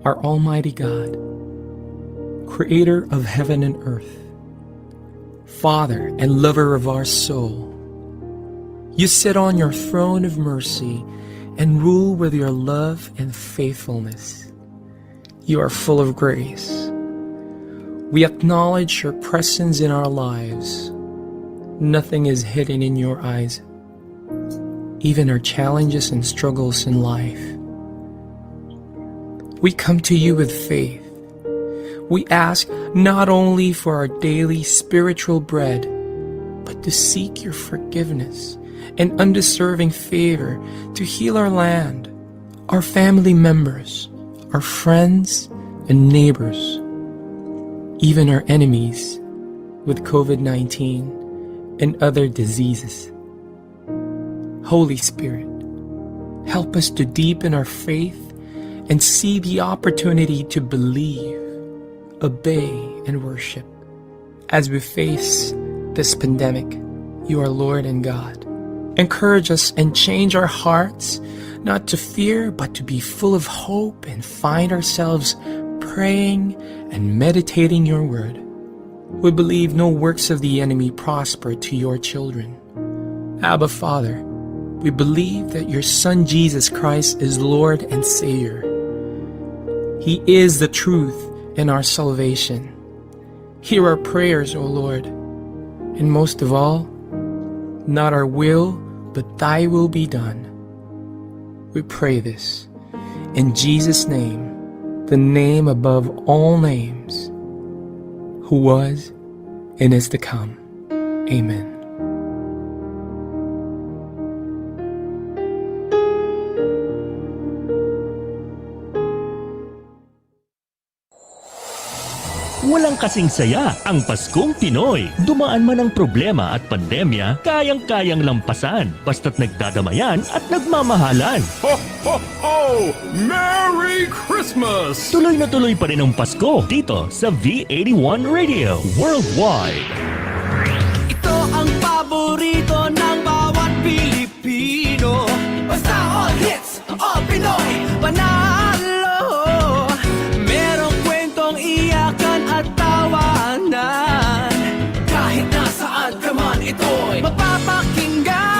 our Almighty God, Creator of heaven and earth, Father and lover of our soul, you sit on your throne of mercy and rule with your love and faithfulness. You are full of grace. We acknowledge your presence in our lives. Nothing is hidden in your eyes, even our challenges and struggles in life. We come to you with faith. We ask not only for our daily spiritual bread, but to seek your forgiveness and undeserving favor to heal our land, our family members, our friends and neighbors, even our enemies with COVID-19 and other diseases. Holy Spirit, help us to deepen our faith and see the opportunity to believe, obey, and worship. As we face this pandemic, you are Lord and God. Encourage us and change our hearts, not to fear, but to be full of hope and find ourselves praying and meditating your word. We believe no works of the enemy prosper to your children. Abba, Father, we believe that your Son Jesus Christ is Lord and Savior. He is the truth and our salvation. Hear our prayers, O Lord, and most of all, not our will, but thy will be done. We pray this in Jesus' name, the name above all names, who was and is to come. Amen. Walang kasing saya ang Paskong Pinoy. Dumaan man ang problema at pandemya, kayang-kayang lampasan basta't nagdadamayan at nagmamahalan. Ho, ho, ho! Merry Christmas! Tuloy na tuloy pa rin ang Pasko dito sa V81 Radio Worldwide. Ito ang paborito ng bawat Pilipino. Basta all hits, all Pinoy, panalo. Merong kwentong iyakan at tawanan. Kahit nasaan ka man, ito'y mapapakinggan.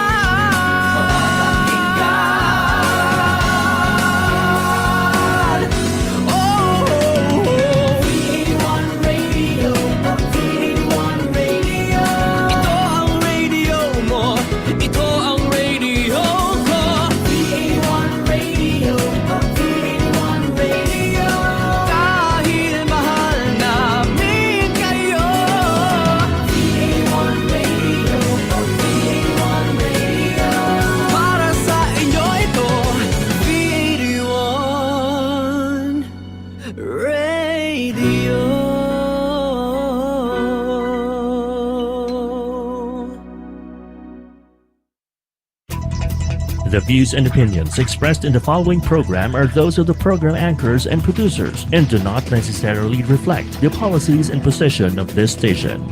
The views and opinions expressed in the following program are those of the program anchors and producers and do not necessarily reflect the policies and position of this station.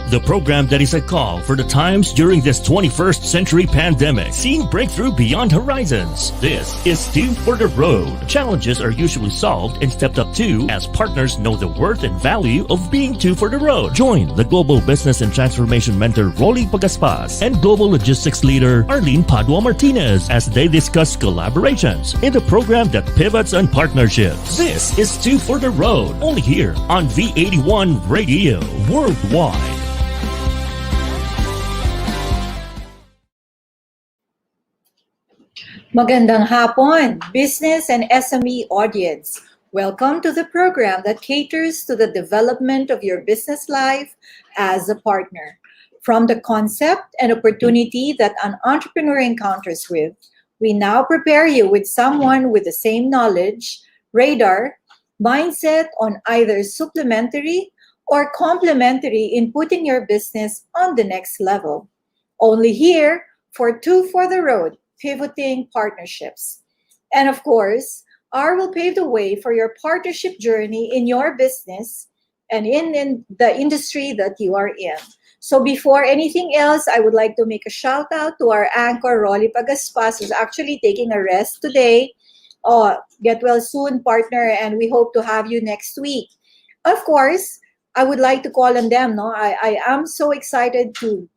The program that is a call for the times during this 21st century pandemic, seeing breakthrough beyond horizons. This is Two for the Road. Challenges are usually solved and stepped up to as partners know the worth and value of being two for the road. Join the Global Business and Transformation Mentor Rolly Pagaspas and Global Logistics Leader Arlene Padua-Martinez as they discuss collaborations in the program that pivots on partnerships. This is Two for the Road, only here on V81 Radio Worldwide. Magandang hapon, business and SME audience. Welcome to the program that caters to the development of your business life as a partner. From the concept and opportunity that an entrepreneur encounters with, we now prepare you with someone with the same knowledge, radar, mindset on either supplementary or complementary in putting your business on the next level. Only here for Two for the Road, pivoting partnerships. And of course, R will pave the way for your partnership journey in your business and in the industry that you are in. So before anything else, I would like to make a shout out to our anchor, Rolly Pagaspas, who's actually taking a rest today. Oh, get well soon, partner, and we hope to have you next week. Of course, I would like to call on them. No, I am so excited to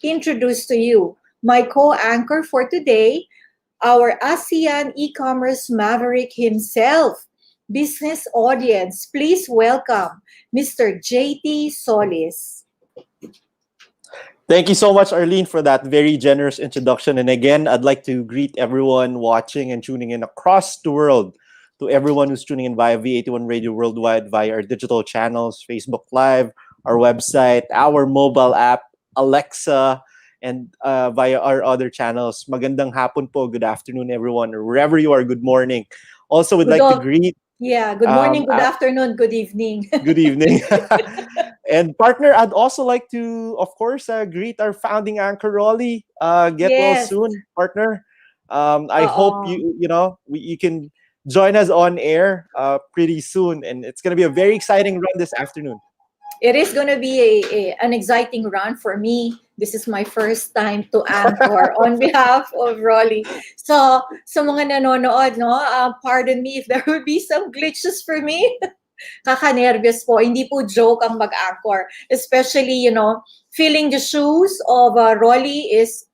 introduce to you my co-anchor for today, our ASEAN e-commerce maverick himself, business audience. Please welcome Mr. JT Solis. Thank you so much, Arlene, for that very generous introduction. And again, I'd like to greet everyone watching and tuning in across the world. To everyone who's tuning in via V81 Radio Worldwide, via our digital channels, Facebook Live, our website, our mobile app, Alexa, and via our other channels. Magandang hapon po, good afternoon, everyone, or wherever you are, good morning. Also, would Good like to al- greet Yeah, good morning, good afternoon, good evening. good evening. And partner, I'd also like to, of course, greet our founding anchor, Rolly. Get well Yes. soon, partner. I hope Oo. you can join us on air pretty soon, and it's going to be a very exciting run this afternoon. It is going to be an exciting run for me. This is my first time to anchor on behalf of Rolly. So, sa mga nanonood, no, pardon me if there will be some glitches for me. Kaka-nervous po. Hindi po joke ang mag-anchor. Especially, filling the shoes of Rolly is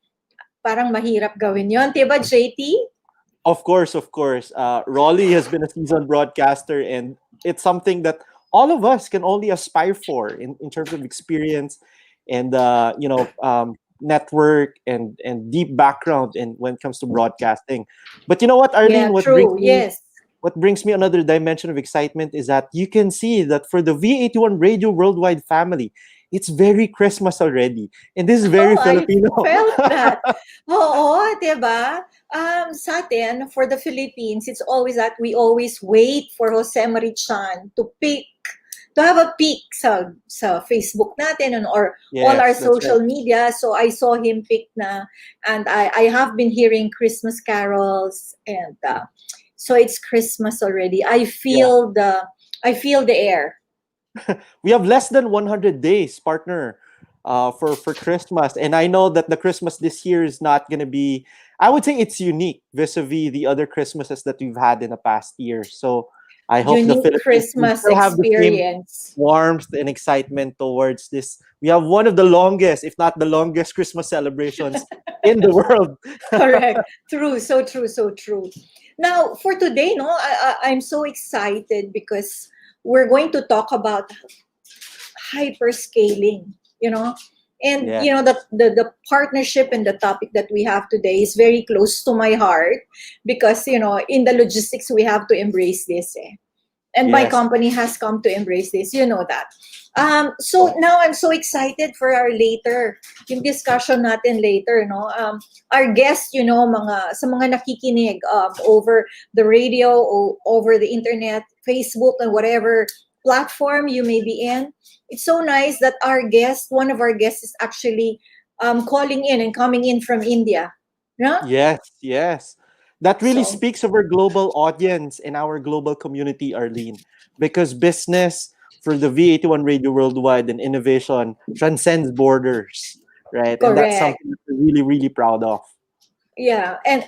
parang mahirap gawin yon. Diba, JT? Of course, of course. Rolly has been a seasoned broadcaster, and it's something that all of us can only aspire for in terms of experience and network and deep background in when it comes to broadcasting. But you know what, Arlene? Yeah, true. Yes. What brings me another dimension of excitement is that you can see that for the V81 Radio Worldwide family, it's very Christmas already. And this is very Filipino. I felt that. Oo, diba? Sa atin, for the Philippines, it's always that we always wait for Jose Marichan to have a peek sa Facebook natin or Yes, all our that's social right. media. So I saw him pick na, and I have been hearing Christmas carols, and so it's Christmas already. I feel the air. We have less than 100 days, partner, for Christmas. And I know that the Christmas this year is not going to be, I would say it's unique vis-a-vis the other Christmases that we've had in the past year. So I hope the Unique Philippines Christmas still have the same experience. warmth and excitement towards this. We have one of the longest, if not the longest, Christmas celebrations in the world. Correct. True. So true. So true. Now, for today, no, I'm so excited because we're going to talk about hyperscaling, and Yeah. the partnership and the topic that we have today is very close to my heart because in the logistics we have to embrace this, and my Yes. company has come to embrace this, that. So now I'm so excited for our yung discussion natin later, our guests, sa mga nakikinig over the radio or over the internet, Facebook, and whatever platform you may be in. It's so nice that one of our guests is actually calling in and coming in from India. No? Yes. That really So- speaks of our global audience and our global community, Arlene, because business for the V81 Radio Worldwide and innovation transcends borders, right? And that's Correct. something that we're really, really proud of. Yeah, and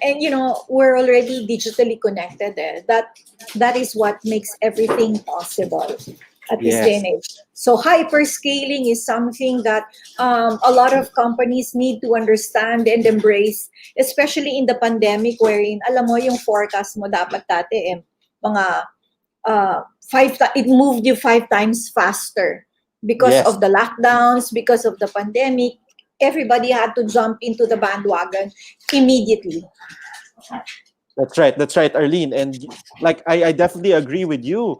we're already digitally connected. That is what makes everything possible at this Yes. day and age. So hyperscaling is something that a lot of companies need to understand and embrace, especially in the pandemic, wherein alam mo yung forecast mo dapat dati mga it moved you 5 times faster because Yes. of the lockdowns, because of the pandemic. Everybody had to jump into the bandwagon immediately. That's right, Arlene. And I definitely agree with you.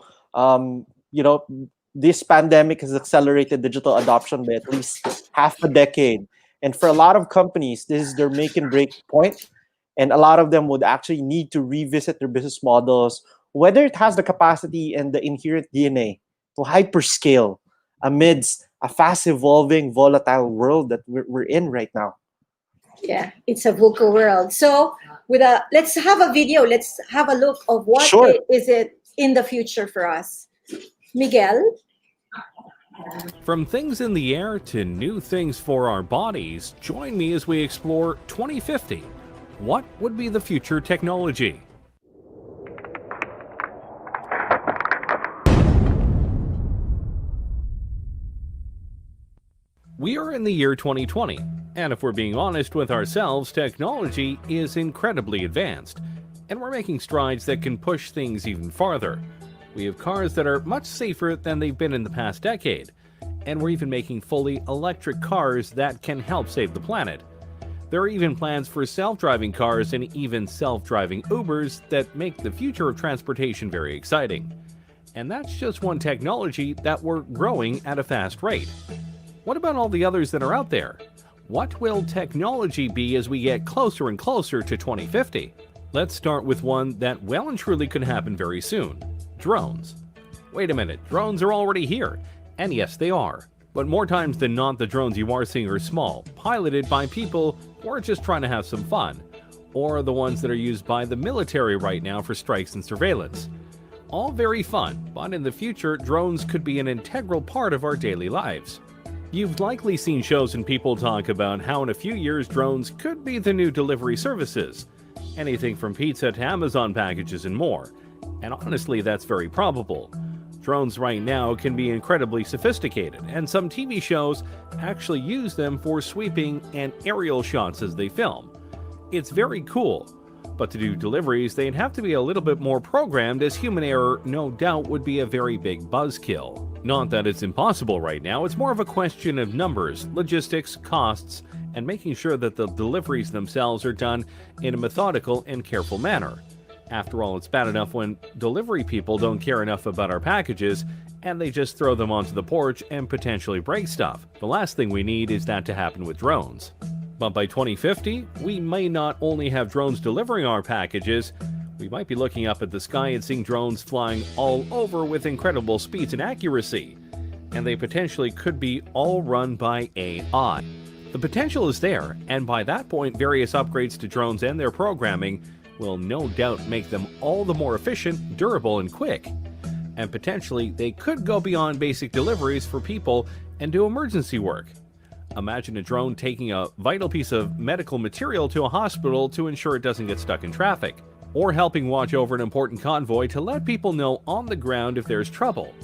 This pandemic has accelerated digital adoption by at least half a decade. And for a lot of companies, this is their make and break point. And a lot of them would actually need to revisit their business models, whether it has the capacity and the inherent DNA to hyperscale amidst a fast evolving, volatile world that we're in right now. Yeah, it's a VUCA world. So let's have a video. Let's have a look of what Sure. is it in the future for us. Miguel? From things in the air to new things for our bodies, join me as we explore 2050. What would be the future technology? We are in the year 2020, and if we're being honest with ourselves, technology is incredibly advanced, and we're making strides that can push things even farther. We have cars that are much safer than they've been in the past decade, and we're even making fully electric cars that can help save the planet. There are even plans for self-driving cars and even self-driving Ubers that make the future of transportation very exciting. And that's just one technology that we're growing at a fast rate. What about all the others that are out there? What will technology be as we get closer and closer to 2050? Let's start with one that well and truly could happen very soon. Drones. Wait a minute, drones are already here. And yes, they are. But more times than not, the drones you are seeing are small, piloted by people who are just trying to have some fun, or the ones that are used by the military right now for strikes and surveillance. All very fun, but in the future, drones could be an integral part of our daily lives. You've likely seen shows and people talk about how in a few years drones could be the new delivery services. Anything from pizza to Amazon packages and more. And honestly, that's very probable. Drones right now can be incredibly sophisticated, and some TV shows actually use them for sweeping and aerial shots as they film. It's very cool, but to do deliveries, they'd have to be a little bit more programmed, as human error no doubt would be a very big buzzkill. Not that it's impossible right now, it's more of a question of numbers, logistics, costs, and making sure that the deliveries themselves are done in a methodical and careful manner. After all, it's bad enough when delivery people don't care enough about our packages and they just throw them onto the porch and potentially break stuff. The last thing we need is that to happen with drones. But by 2050, we may not only have drones delivering our packages, we might be looking up at the sky and seeing drones flying all over with incredible speeds and accuracy. And they potentially could be all run by AI. The potential is there, and by that point, various upgrades to drones and their programming will no doubt make them all the more efficient, durable, and quick. And potentially, they could go beyond basic deliveries for people and do emergency work. Imagine a drone taking a vital piece of medical material to a hospital to ensure it doesn't get stuck in traffic, or helping watch over an important convoy to let people know on the ground if there's trouble.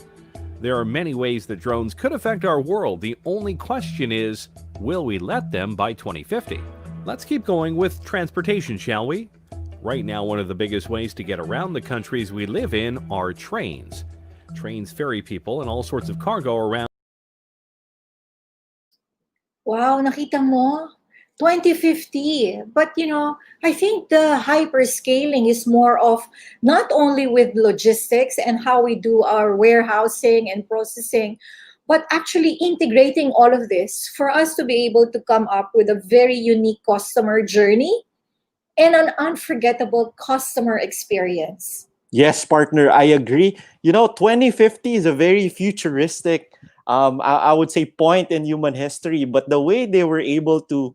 There are many ways that drones could affect our world. The only question is, will we let them by 2050? Let's keep going with transportation, shall we? Right now, one of the biggest ways to get around the countries we live in are trains. Trains ferry people and all sorts of cargo around. Wow, nakita mo? 2050. But I think the hyperscaling is more of not only with logistics and how we do our warehousing and processing, but actually integrating all of this for us to be able to come up with a very unique customer journey and an unforgettable customer experience. Yes, partner, I agree. 2050 is a very futuristic, I would say, point in human history. But the way they were able to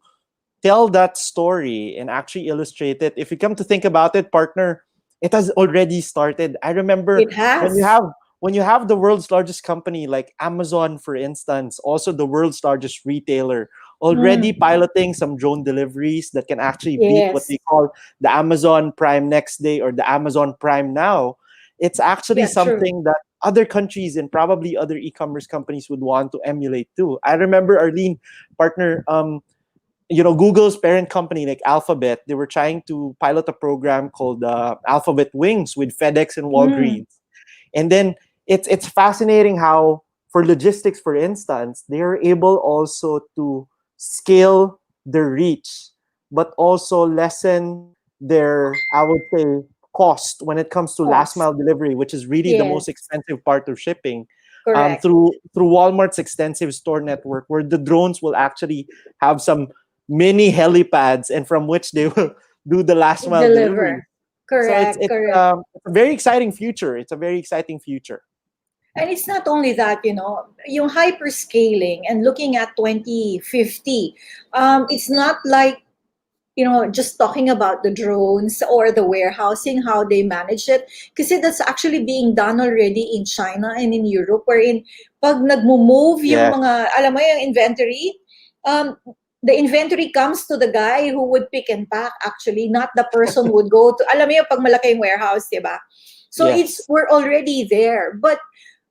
tell that story and actually illustrate it, if you come to think about it, partner, it has already started. I remember It has. when you have the world's largest company like Amazon, for instance, also the world's largest retailer, already piloting some drone deliveries that can actually beat what Yes. they call the Amazon Prime Next Day or the Amazon Prime Now. It's actually Yeah, true. something that other countries and probably other e-commerce companies would want to emulate too. I remember, Arlene, partner, Google's parent company like Alphabet, they were trying to pilot a program called Alphabet Wings with FedEx and Walgreens. And then it's fascinating how, for logistics, for instance, they are able also to scale their reach, but also lessen their, I would say, cost when it comes to last Cost. mile delivery, which is really the most Yes. expensive part of shipping. Correct. Through Walmart's extensive store network, where the drones will actually have some mini helipads, and from which they will do the last mile delivery. Deliver. Correct. So it's Correct. a very exciting future. It's a very exciting future. And it's not only that, yung hyperscaling and looking at 2050, it's not like, just talking about the drones or the warehousing, how they manage it. Kasi that's actually being done already in China and in Europe, wherein pag nagmo-move yung Yes. mga, alam mo yung inventory, the inventory comes to the guy who would pick and pack, actually, not the person would go to, alam mo yung pag malaki yung warehouse, diba? So Yes. we're already there. But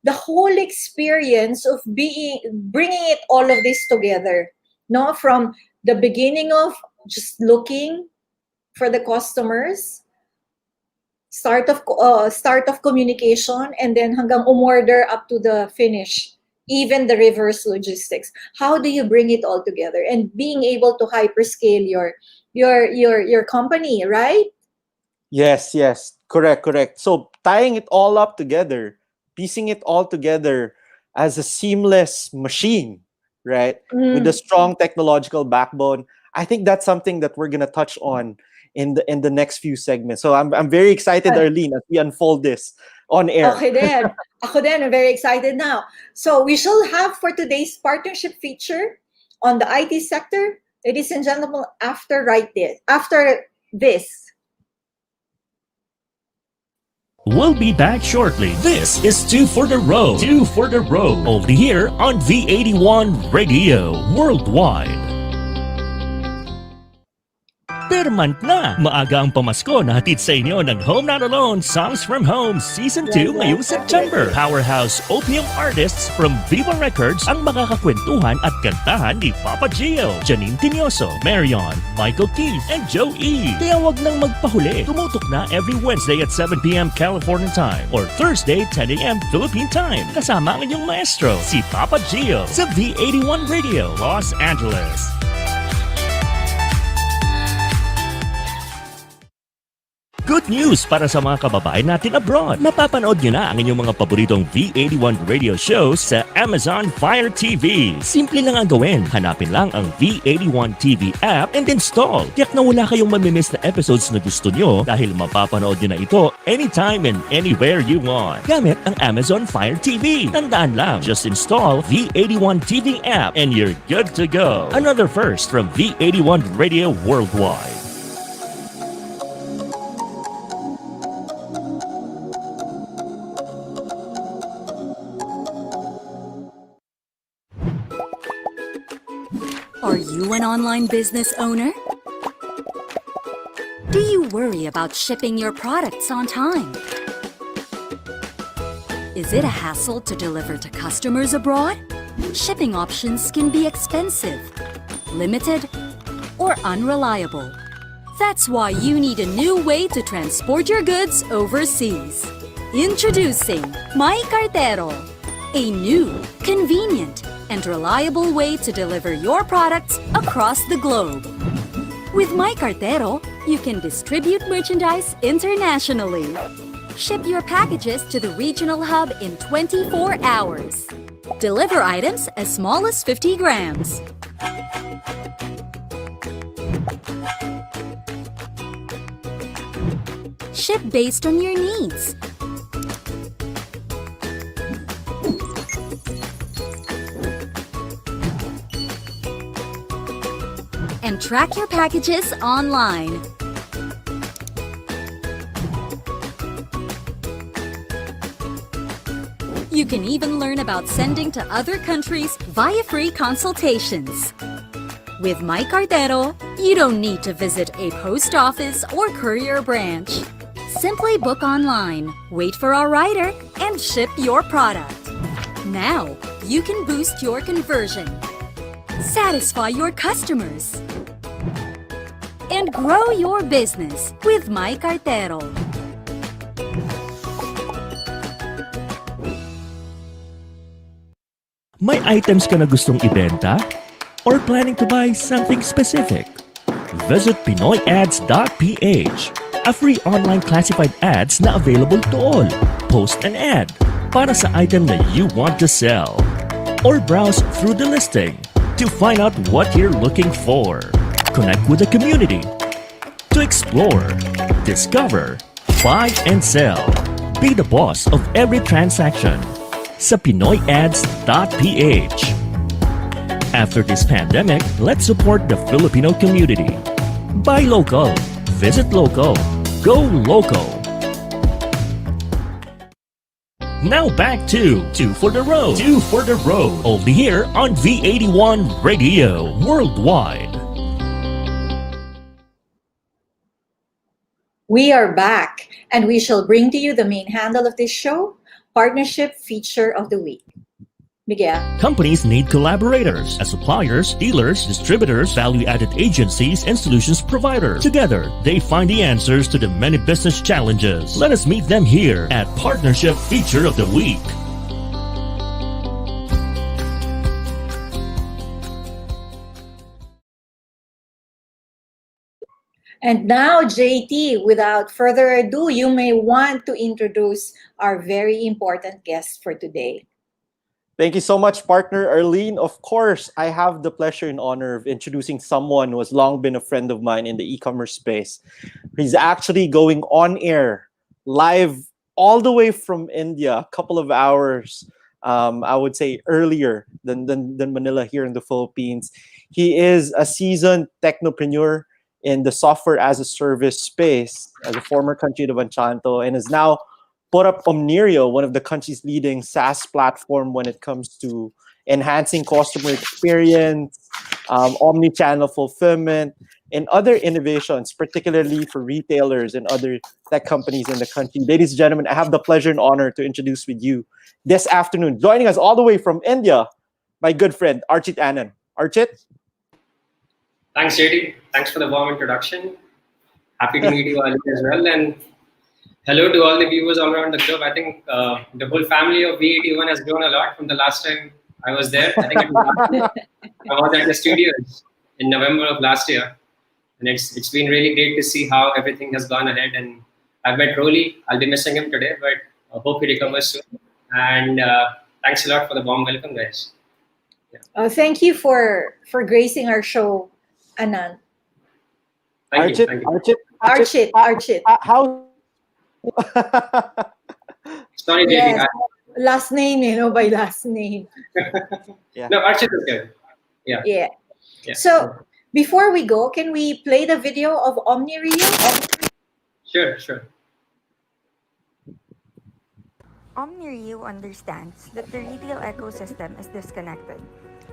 the whole experience of bringing it all of this together, no, from the beginning of just looking for the customers, start of communication, and then hanggang umorder up to the finish, even the reverse logistics. How do you bring it all together and being able to hyperscale your company, right? Yes, yes. Correct. So tying it all up together, piecing it all together as a seamless machine, right? With a strong technological backbone. I think that's something that we're gonna touch on in the next few segments. So I'm very excited, Arlene, as we unfold this on air. Okay then. Ako din, I'm very excited now. So we shall have for today's partnership feature on the IT sector, ladies and gentlemen, after this. We'll be back shortly. This is Two for the Road. Two for the Road. Only here on V81 Radio Worldwide. Permant na! Maaga ang pamasko na hatid sa inyo ng Home Not Alone Songs from Home Season 2 ngayong September. Powerhouse Opium artists from Viva Records ang makakakwentuhan at kantahan ni Papa Gio, Janine Tinioso, Marion, Michael Keith, and Joe E. Kaya wag nang magpahuli. Tumutok na every Wednesday at 7 p.m. California time or Thursday 10 a.m. Philippine time. Kasama ang inyong maestro, si Papa Gio sa V81 Radio, Los Angeles. Good news para sa mga kababayan natin abroad. Mapapanood nyo na ang inyong mga paboritong V81 radio shows sa Amazon Fire TV. Simple lang ang gawin. Hanapin lang ang V81 TV app and install. Tiyak na wala kayong mamimiss na episodes na gusto nyo dahil mapapanood nyo na ito anytime and anywhere you want. Gamit ang Amazon Fire TV. Tandaan lang, just install V81 TV app and you're good to go. Another first from V81 Radio Worldwide. Are you an online business owner? Do you worry about shipping your products on time? Is it a hassle to deliver to customers abroad? Shipping options can be expensive, limited, or unreliable. That's why you need a new way to transport your goods overseas. Introducing My Cartero, a new, convenient, and reliable way to deliver your products across the globe. With My Cartero, you can distribute merchandise internationally. Ship your packages to the regional hub in 24 hours. Deliver items as small as 50 grams. Ship based on your needs. And track your packages online. You can even learn about sending to other countries via free consultations. With My Cartero, you don't need to visit a post office or courier branch. Simply book online, wait for our rider, and ship your product. Now, you can boost your conversion, satisfy your customers, and grow your business with My Cartero. May items ka na gustong ibenta? Or planning to buy something specific? Visit PinoyAds.ph, a free online classified ads na available to all. Post an ad para sa item that you want to sell. Or browse through the listing to find out what you're looking for. Connect with the community to explore, discover, buy and sell. Be the boss of every transaction sa PinoyAds.ph. After this pandemic, let's support the Filipino community. Buy local, visit local, go local. Now back to Two for the Road. Two for the Road. Only here on V81 Radio Worldwide. We are back, and we shall bring to you the main handle of this show, partnership feature of the week. Miguel. Companies need collaborators as suppliers, dealers, distributors, value-added agencies, and solutions providers. Together, they find the answers to the many business challenges. Let us meet them here at Partnership Feature of the Week. And now, JT, without further ado, you may want to introduce our very important guest for today. Thank you so much, partner Arlene. Of course, I have the pleasure and honor of introducing someone who has long been a friend of mine in the e-commerce space. He's actually going on air, live, all the way from India, a couple of hours, I would say earlier than Manila here in the Philippines. He is a seasoned technopreneur in the software as a service space as a former country of Enchanto, and is now put up Omni-Channel, one of the country's leading SaaS platform when it comes to enhancing customer experience, omni-channel fulfillment, and other innovations, particularly for retailers and other tech companies in the country. Ladies and gentlemen, I have the pleasure and honor to introduce with you this afternoon, joining us all the way from India, my good friend, Archit Anand. Archit? Thanks, JD. Thanks for the warm introduction. Happy to meet you all as well. And hello to all the viewers all around the globe. I think the whole family of V81 has grown a lot from the last time I was there. I think I was at the studios in November of last year. And it's been really great to see how everything has gone ahead. And I've met Rolly. I'll be missing him today, but I hope he recovers soon. And thanks a lot for the warm welcome, guys. Yeah. Thank you for gracing our show, Anand. Thank you. Archit. How? Sorry, JD. Yes. Last name, by last name. Yeah. No, Archit is good. Yeah. So before we go, can we play the video of Omni-Channel? Sure. Omni-Channel understands that the retail ecosystem is disconnected,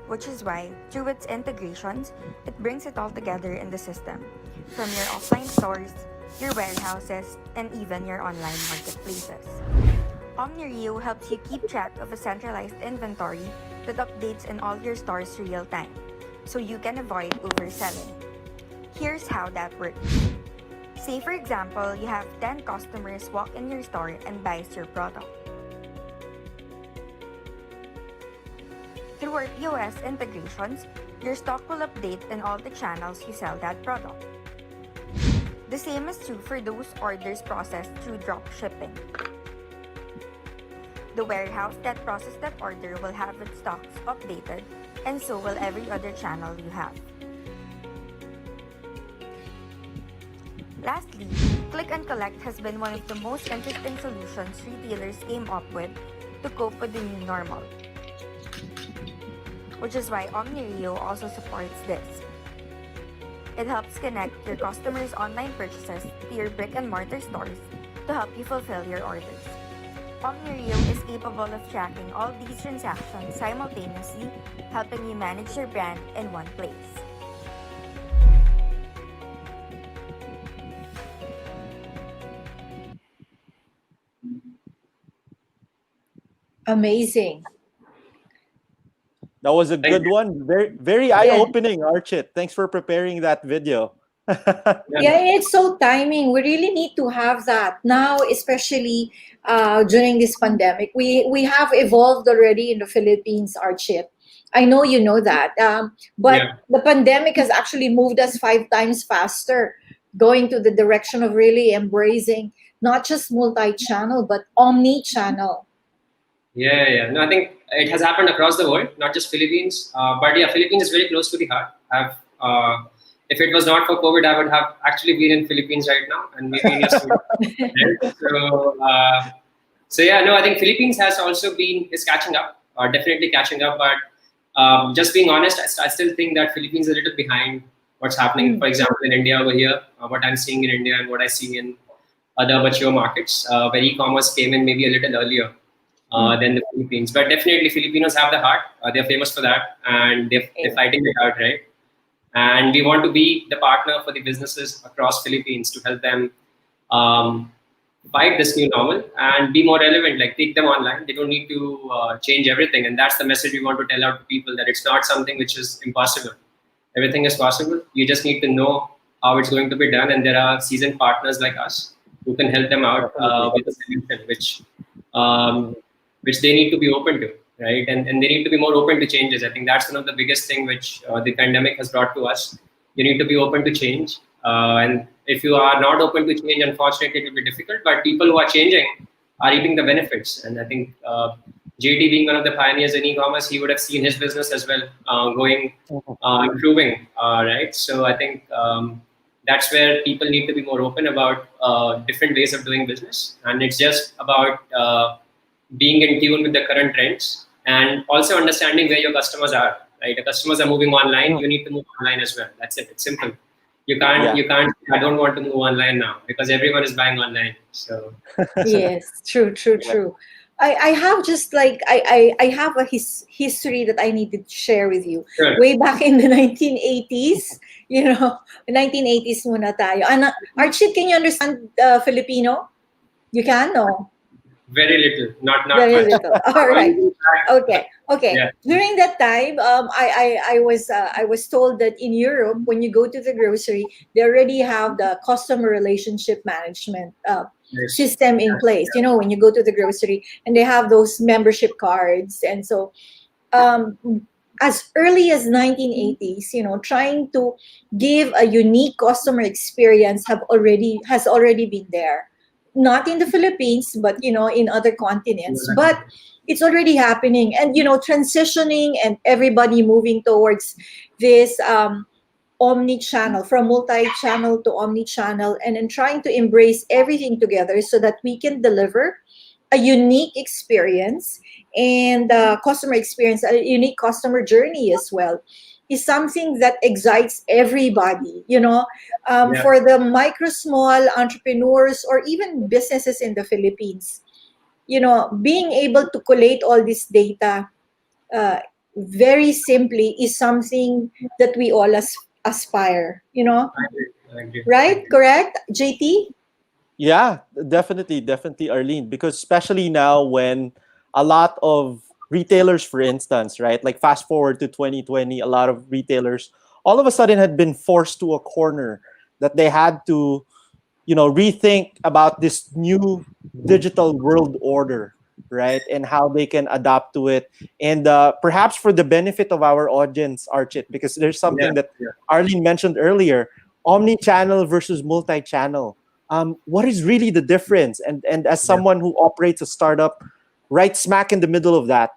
which is why, through its integrations, it brings it all together in the system, from your offline stores, your warehouses, and even your online marketplaces. Omni-Channel helps you keep track of a centralized inventory that updates in all your stores real time, so you can avoid overselling. Here's how that works. Say for example, you have 10 customers walk in your store and buys your product. Through our POS integrations, your stock will update in all the channels you sell that product. The same is true for those orders processed through drop shipping. The warehouse that processed that order will have its stocks updated, and so will every other channel you have. Lastly, Click and Collect has been one of the most interesting solutions retailers came up with to cope with the new normal, which is why Omni-Channel also supports this. It helps connect your customers' online purchases to your brick-and-mortar stores to help you fulfill your orders. Omni-Channel is capable of tracking all these transactions simultaneously, helping you manage your brand in one place. Amazing. That was a good one. Very eye-opening, Archit. Thanks for preparing that video. Yeah, it's so timing. We really need to have that now, especially during this pandemic. We have evolved already in the Philippines, Archit. I know you know that. But the pandemic has actually moved us 5 times faster, going to the direction of really embracing not just multi-channel, but omni-channel. Yeah. No, I think it has happened across the world, not just Philippines. But yeah, Philippines is very close to the heart. If it was not for COVID, I would have actually been in Philippines right now, and maybe in So yeah, no, I think Philippines has also is catching up, definitely catching up. But just being honest, I still think that Philippines is a little behind what's happening. For example, in India over here, what I'm seeing in India and what I see in other mature markets, where e-commerce came in maybe a little earlier than the Philippines. But definitely, Filipinos have the heart. They're famous for that, and they're fighting it out, right? And we want to be the partner for the businesses across Philippines to help them fight this new normal and be more relevant, like take them online. They don't need to change everything. And that's the message we want to tell out to people, that it's not something which is impossible. Everything is possible. You just need to know how it's going to be done. And there are seasoned partners like us who can help them out with a solution, which they need to be open to, right? And they need to be more open to changes. I think that's one of the biggest thing which the pandemic has brought to us. You need to be open to change. And if you are not open to change, unfortunately, it will be difficult. But people who are changing are reaping the benefits. And I think JD being one of the pioneers in e-commerce, he would have seen his business as well improving, right? So I think that's where people need to be more open about different ways of doing business. And it's just about being in tune with the current trends and also understanding where your customers are, right? The customers are moving online, you need to move online as well. That's it. It's simple. You can't, I don't want to move online now because everyone is buying online. So Yes, true. I have just like I have a history that I need to share with you. Sure. Way back in the 1980s, 1980s muna tayo. Archit, can you understand Filipino? You can, no? very little, not Very much. little. All right. Okay. Yeah. During that time, I was told that in Europe, when you go to the grocery, they already have the customer relationship management Yes. system in place. When you go to the grocery, and they have those membership cards, and so as early as 1980s, trying to give a unique customer experience has already been there. Not in the Philippines, but in other continents. But it's already happening, and transitioning and everybody moving towards this omni-channel, from multi-channel to omni-channel, and then trying to embrace everything together so that we can deliver a unique experience and customer experience, a unique customer journey as well, is something that excites everybody, for the micro, small entrepreneurs or even businesses in the Philippines. Being able to collate all this data very simply is something that we all aspire, I agree. right? Correct, JT? Yeah, definitely, Arlene. Because especially now when a lot of retailers, for instance, right, like fast forward to 2020, a lot of retailers all of a sudden had been forced to a corner that they had to, rethink about this new digital world order, right, and how they can adapt to it. And perhaps for the benefit of our audience, Archit, because there's something that Arlene mentioned earlier, omni-channel versus multi-channel. What is really the difference? And as someone who operates a startup right smack in the middle of that,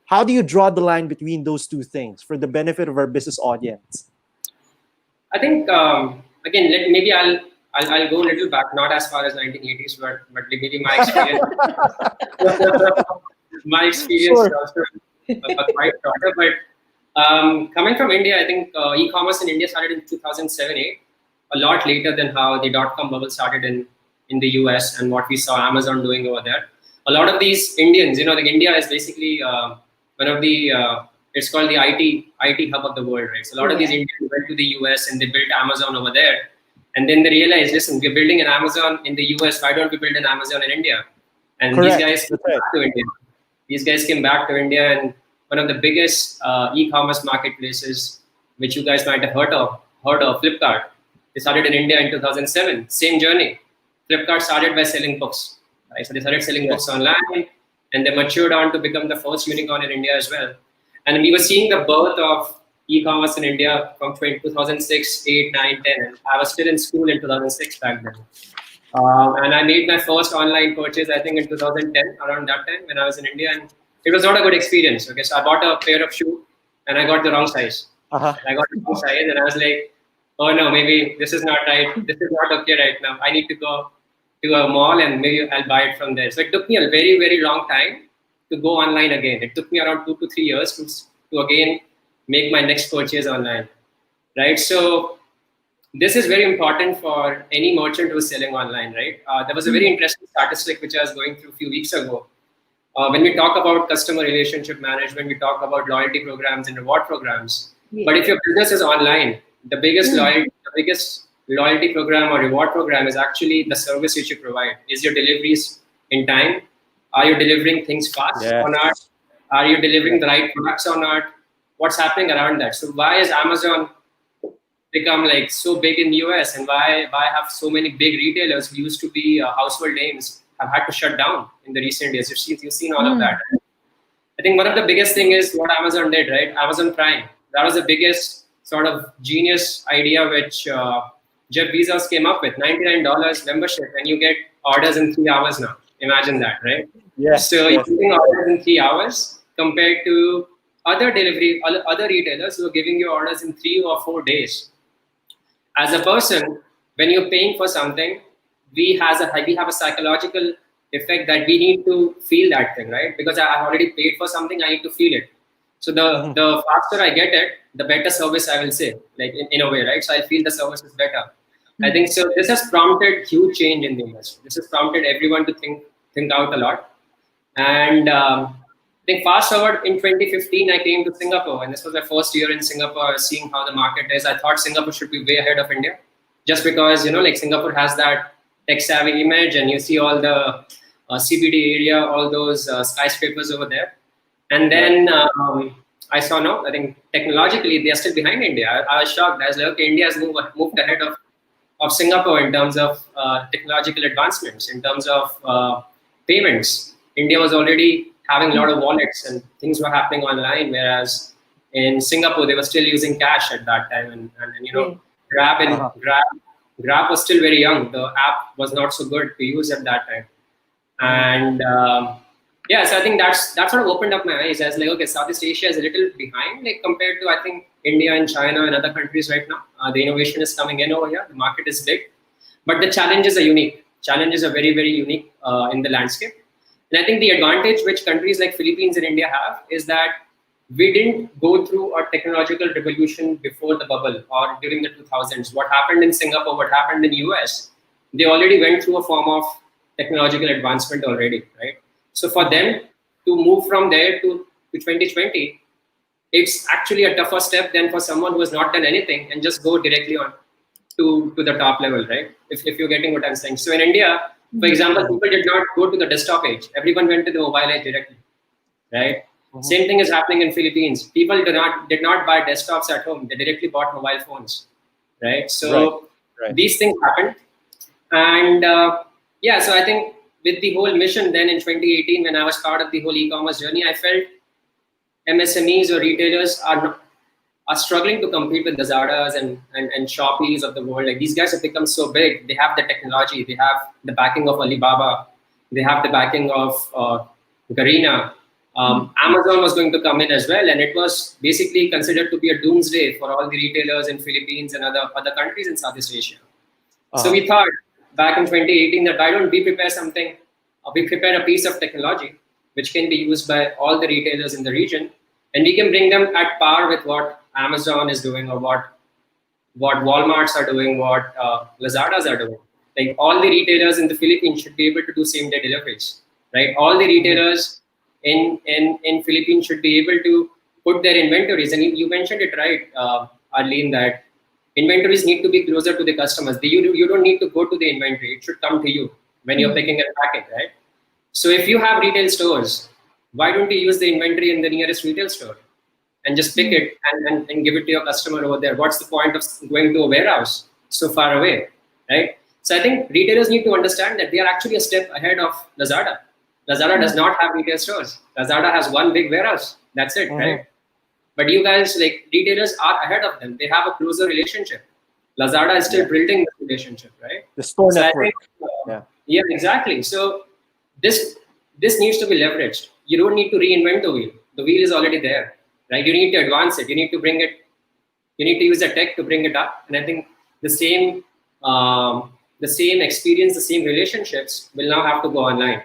how do you draw the line between those two things for the benefit of our business audience? I think again, maybe I'll go a little back, not as far as 1980s, but maybe my experience. My experience Sure. is also quite shorter. But coming from India, I think e-commerce in India started in 2007-8, a lot later than how the dot-com bubble started in the US and what we saw Amazon doing over there. A lot of these Indians, like India is basically one of the it's called the IT hub of the world, right? So a lot of these Indians went to the US and they built Amazon over there. And then they realized, listen, we're building an Amazon in the US. Why don't we build an Amazon in India? And Correct. these guys came back to India. These guys came back to India, and one of the biggest e-commerce marketplaces, which you guys might have heard of, Flipkart. They started in India in 2007. Same journey. Flipkart started by selling books. Right? So they started selling books online, and they matured on to become the first unicorn in India as well. And we were seeing the birth of e-commerce in India from 2006, 8, 9, 10. And I was still in school in 2006 back then. And I made my first online purchase, I think in 2010, around that time when I was in India. And it was not a good experience. Okay, so I bought a pair of shoes and I got the wrong size. Uh-huh. I got the wrong size and I was like, oh no, maybe this is not right. This is not okay right now. I need to go to a mall and maybe I'll buy it from there. So it took me a very, very long time to go online again. It took me around 2 to 3 years to again make my next purchase online, right? So this is very important for any merchant who's selling online, right? There was a very interesting statistic which I was going through a few weeks ago. When we talk about customer relationship management, we talk about loyalty programs and reward programs. Yeah. But if your business is online, the biggest loyalty, the biggest loyalty program or reward program is actually the service which you provide. Is your deliveries in time? Are you delivering things fast or not? Are you delivering the right products or not? What's happening around that? So why is Amazon become like so big in the US, and why have so many big retailers who used to be household names have had to shut down in the recent years? You've seen all of that. I think one of the biggest thing is what Amazon did, right? Amazon Prime. That was the biggest sort of genius idea which Jeff Bezos came up with. $99 membership, and you get orders in 3 hours now. Imagine that, right? So you're getting orders in 3 hours compared to other retailers who are giving you orders in 3 or 4 days. As a person, when you're paying for something, we have a psychological effect that we need to feel that thing, right? Because I already paid for something, I need to feel it. So the faster I get it, the better service I will say, like in a way, right? So I feel the service is better. I think so. This has prompted huge change in the industry. This has prompted everyone to think out a lot. And I think fast forward in 2015, I came to Singapore, and this was my first year in Singapore, seeing how the market is. I thought Singapore should be way ahead of India, just because like Singapore has that tech-savvy image, and you see all the CBD area, all those skyscrapers over there. And then I saw, I think technologically they are still behind India. I was shocked. I was like, okay, India has moved ahead of Singapore in terms of technological advancements, in terms of payments. India was already having a lot of wallets and things were happening online, whereas in Singapore they were still using cash at that time. And Grab was still very young. The app was not so good to use at that time. And so I think that sort of opened up my eyes as like, okay, Southeast Asia is a little behind, like compared to I think India and China and other countries right now. The innovation is coming in over here. The market is big, but the challenges are unique. Challenges are very, very unique in the landscape. And I think the advantage which countries like Philippines and India have is that we didn't go through a technological revolution before the bubble or during the 2000s. What happened in Singapore, what happened in the US, they already went through a form of technological advancement already, right? So for them to move from there to 2020, it's actually a tougher step than for someone who has not done anything and just go directly on to the top level, right? If you're getting what I'm saying. So in India, for example, people did not go to the desktop age. Everyone went to the mobile age directly, right? Same thing is happening in Philippines. People did not buy desktops at home. They directly bought mobile phones, right? So these things happened. And so I think with the whole mission then in 2018, when I was part of the whole e-commerce journey, I felt MSMEs or retailers are struggling to compete with Lazadas and Shopees of the world. Like these guys have become so big. They have the technology. They have the backing of Alibaba. They have the backing of Garena. Amazon was going to come in as well, and it was basically considered to be a doomsday for all the retailers in Philippines and other countries in Southeast Asia. So we thought back in 2018 that why don't we prepare something? We prepare a piece of technology which can be used by all the retailers in the region, and we can bring them at par with what Amazon is doing or what Walmarts are doing, what Lazadas are doing. Like all the retailers in the Philippines should be able to do same-day deliveries, right? All the retailers in Philippines should be able to put their inventories. And you mentioned it right, Arlene, that inventories need to be closer to the customers. You don't need to go to the inventory. It should come to you when you're picking and packing, right? So if you have retail stores, why don't you use the inventory in the nearest retail store and just pick it and give it to your customer over there? What's the point of going to a warehouse so far away, right? So I think retailers need to understand that they are actually a step ahead of Lazada. Lazada does not have retail stores. Lazada has one big warehouse. That's it, right? But you guys, like retailers, are ahead of them. They have a closer relationship. Lazada is still building the relationship, right? The store network. Yeah, exactly. So this needs to be leveraged. You don't need to reinvent the wheel. The wheel is already there, right? You need to advance it. You need to bring it. You need to use the tech to bring it up. And I think the same experience, the same relationships will now have to go online,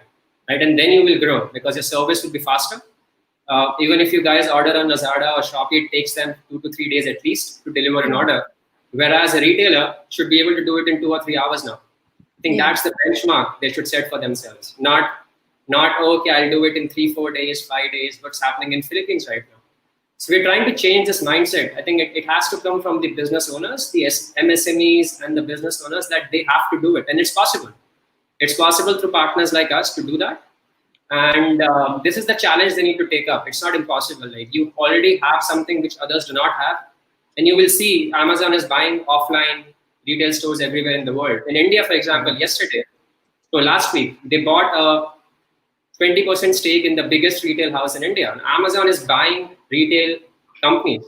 right? And then you will grow because your service will be faster. Even if you guys order on Lazada or Shopee, it takes them 2 to 3 days at least to deliver an order. Whereas a retailer should be able to do it in 2 or 3 hours now. I think that's the benchmark they should set for themselves. Not okay, I'll do it in 3, 4 days, 5 days, what's happening in Philippines right now. So we're trying to change this mindset. I think it has to come from the business owners, the MSMEs and the business owners, that they have to do it. And it's possible. It's possible through partners like us to do that. And this is the challenge they need to take up. It's not impossible. Like, you already have something which others do not have. And you will see Amazon is buying offline retail stores everywhere in the world. In India, for example, last week, they bought a 20% stake in the biggest retail house in India. And Amazon is buying retail companies.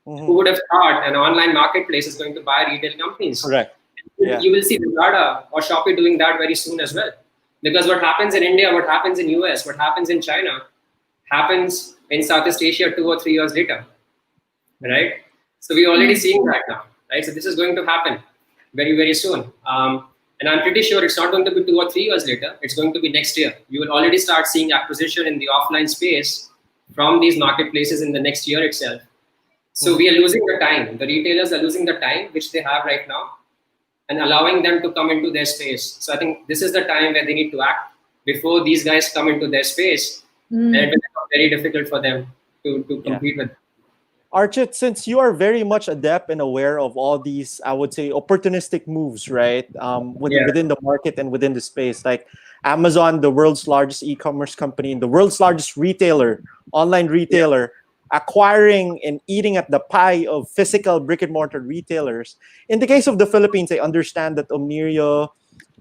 Who would have thought an online marketplace is going to buy retail companies? Correct. You will see Lazada or Shopee doing that very soon as well. Because what happens in India, what happens in US, what happens in China, happens in Southeast Asia 2 or 3 years later, right? So we're already seeing that now, right? So this is going to happen very, very soon. And I'm pretty sure it's not going to be 2 or 3 years later. It's going to be next year. You will already start seeing acquisition in the offline space from these marketplaces in the next year itself. So we are losing the time. The retailers are losing the time which they have right now and allowing them to come into their space. So I think this is the time where they need to act before these guys come into their space. And it will become very difficult for them to compete with them. Archit, since you are very much adept and aware of all these, I would say, opportunistic moves, right? Within the market and within the space, like Amazon, the world's largest e-commerce company, the world's largest online retailer, acquiring and eating at the pie of physical brick-and-mortar retailers. In the case of the Philippines, I understand that Omnirio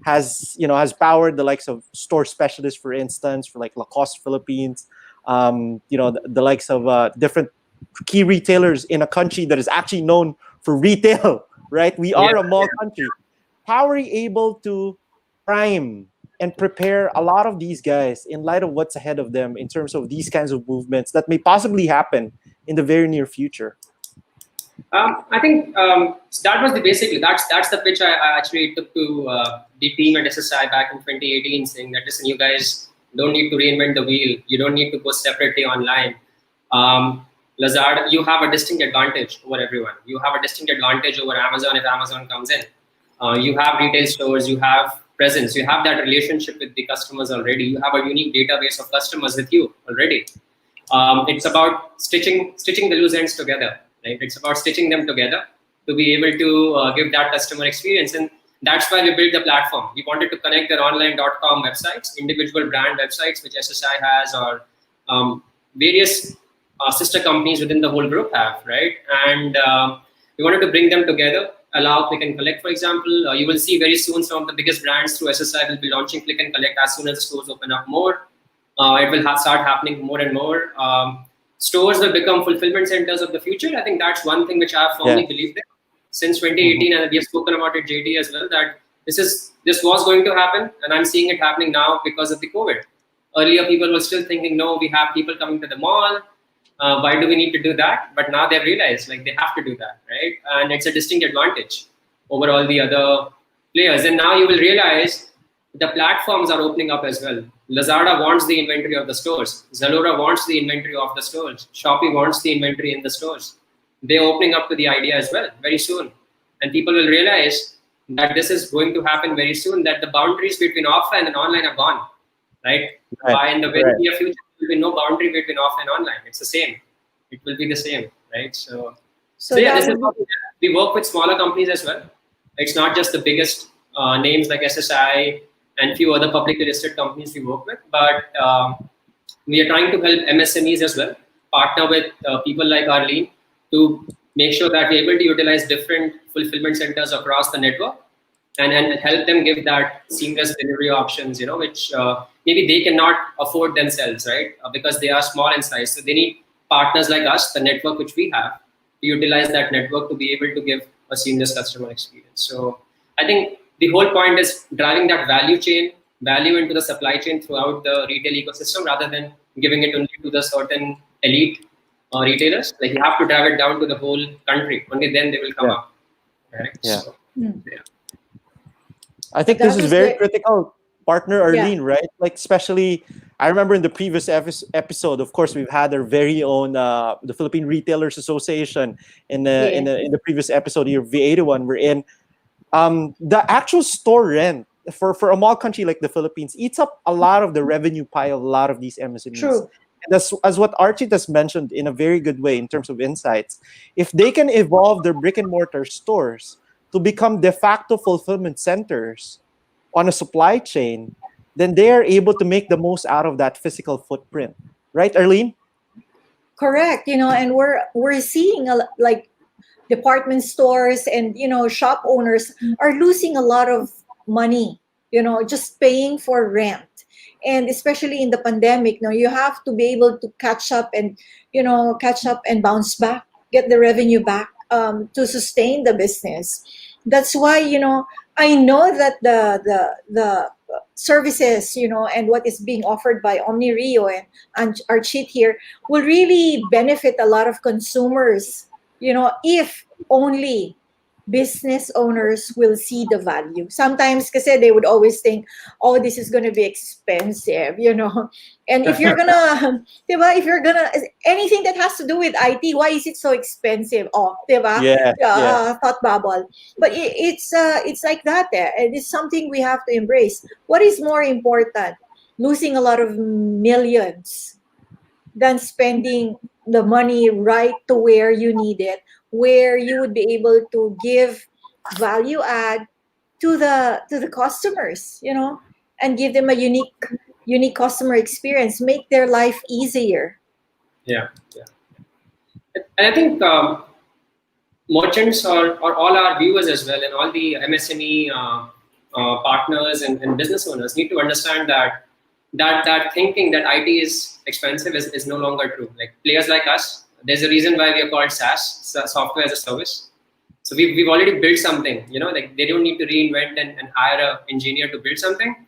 has powered the likes of store specialists, for instance, for like Lacoste Philippines, the likes of different key retailers in a country that is actually known for retail, right? We are a mall country. How are you able to prime and prepare a lot of these guys in light of what's ahead of them in terms of these kinds of movements that may possibly happen in the very near future? I think that was that's the pitch I actually took to the team at SSI back in 2018, saying that, listen, you guys don't need to reinvent the wheel. You don't need to go separately online. Lazada, you have a distinct advantage over everyone. You have a distinct advantage over Amazon if Amazon comes in. You have retail stores, you have presence, you have that relationship with the customers already. You have a unique database of customers with you already. It's about stitching the loose ends together, right? It's about stitching them together to be able to give that customer experience. And that's why we built the platform. We wanted to connect their online.com websites, individual brand websites, which SSI has, or various sister companies within the whole group have, right? And we wanted to bring them together, allow click and collect, for example. You will see very soon some of the biggest brands through SSI will be launching click and collect as soon as the stores open up more. It will start happening more and more. Stores will become fulfillment centers of the future. I think that's one thing which I have firmly believed in since 2018, and we have spoken about it, JD, as well, that this was going to happen, and I'm seeing it happening now because of the COVID. Earlier, people were still thinking, no, we have people coming to the mall. Why do we need to do that? But now they've realized like they have to do that, right? And it's a distinct advantage over all the other players. And now you will realize the platforms are opening up as well. Lazada wants the inventory of the stores. Zalora wants the inventory of the stores. Shopee wants the inventory in the stores. They're opening up to the idea as well very soon. And people will realize that this is going to happen very soon, that the boundaries between offline and online are gone, right? By in the very near future, there will be no boundary between offline and online. It's the same. It will be the same, right? So yeah, this is what we work with smaller companies as well. It's not just the biggest names like SSI and few other publicly listed companies we work with, but we are trying to help MSMEs as well, partner with people like Arlene to make sure that we're able to utilize different fulfillment centers across the network and help them give that seamless delivery options, which maybe they cannot afford themselves, right? Because they are small in size. So they need partners like us, the network which we have, to utilize that network to be able to give a seamless customer experience. So I think the whole point is driving that value into the supply chain throughout the retail ecosystem rather than giving it only to the certain elite retailers. Like you have to drive it down to the whole country. Only then they will come up. Right? Yeah. So, I think this is very critical, partner Arlene, right? Like especially, I remember in the previous episode, of course, we've had our very own the Philippine Retailers Association in the previous episode here, V81. We're in the actual store rent for a mall country like the Philippines eats up a lot of the revenue pie of a lot of these MSMEs. True. And as what Archit has mentioned in a very good way in terms of insights, if they can evolve their brick and mortar stores to become de facto fulfillment centers on a supply chain, then they are able to make the most out of that physical footprint. Right, Arlene? Correct. And we're seeing like department stores and shop owners are losing a lot of money, just paying for rent. And especially in the pandemic, you have to be able to catch up and bounce back, get the revenue back, to sustain the business. That's why I know that the services, and what is being offered by Omni Rio and Archit here will really benefit a lot of consumers, if only business owners will see the value. Sometimes kasi they would always think, oh, this is going to be expensive, And if you're gonna, diba, if you're gonna, anything that has to do with IT, why is it so expensive? Oh, diba? Yeah. Thought bubble. But it's like that. And it's something we have to embrace. What is more important? Losing a lot of millions than spending the money right to where you need it, where you would be able to give value add to the customers, and give them a unique customer experience, make their life easier. Yeah. And I think merchants or all our viewers as well, and all the MSME partners and business owners need to understand that thinking that IT is expensive is no longer true. Like players like us, there's a reason why we are called SaaS, software as a service. So we've already built something, like they don't need to reinvent and hire an engineer to build something.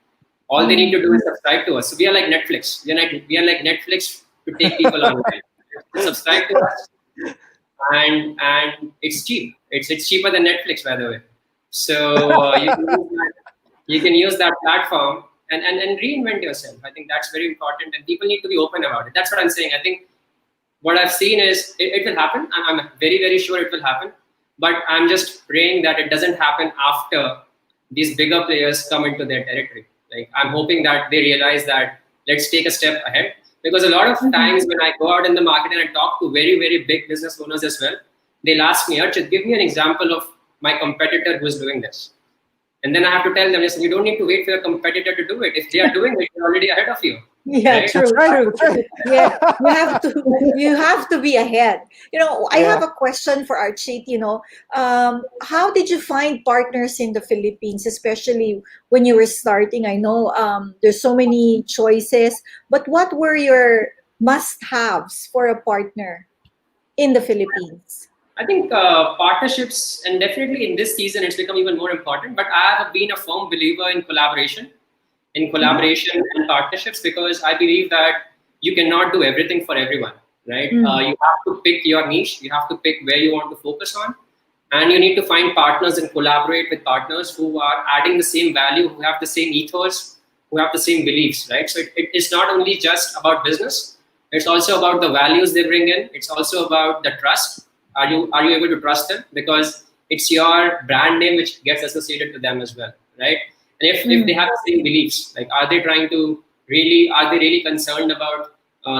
All they need to do is subscribe to us. So we are like Netflix. We are like Netflix to take people online. Subscribe to us, and it's cheap. It's cheaper than Netflix, by the way. So you can use that platform and reinvent yourself. I think that's very important, and people need to be open about it. That's what I'm saying. I think what I've seen is it will happen. I'm very, very sure it will happen. But I'm just praying that it doesn't happen after these bigger players come into their territory. Like I'm hoping that they realize that let's take a step ahead. Because a lot of times when I go out in the market and I talk to very, very big business owners as well, they'll ask me, Archit, give me an example of my competitor who's doing this. And then I have to tell them, listen, you don't need to wait for your competitor to do it. If they are doing it, they're already ahead of you. Yeah, right? true. Yeah, you have to be ahead. I have a question for Archit. How did you find partners in the Philippines, especially when you were starting? I know there's so many choices, but what were your must-haves for a partner in the Philippines? I think partnerships, and definitely in this season, it's become even more important. But I have been a firm believer in collaboration and partnerships, because I believe that you cannot do everything for everyone, right? You have to pick your niche. You have to pick where you want to focus on. And you need to find partners and collaborate with partners who are adding the same value, who have the same ethos, who have the same beliefs, right? So it's not only just about business. It's also about the values they bring in. It's also about the trust. Are you able to trust them? Because it's your brand name which gets associated to them as well, right? And if they have the same beliefs, like are they really concerned about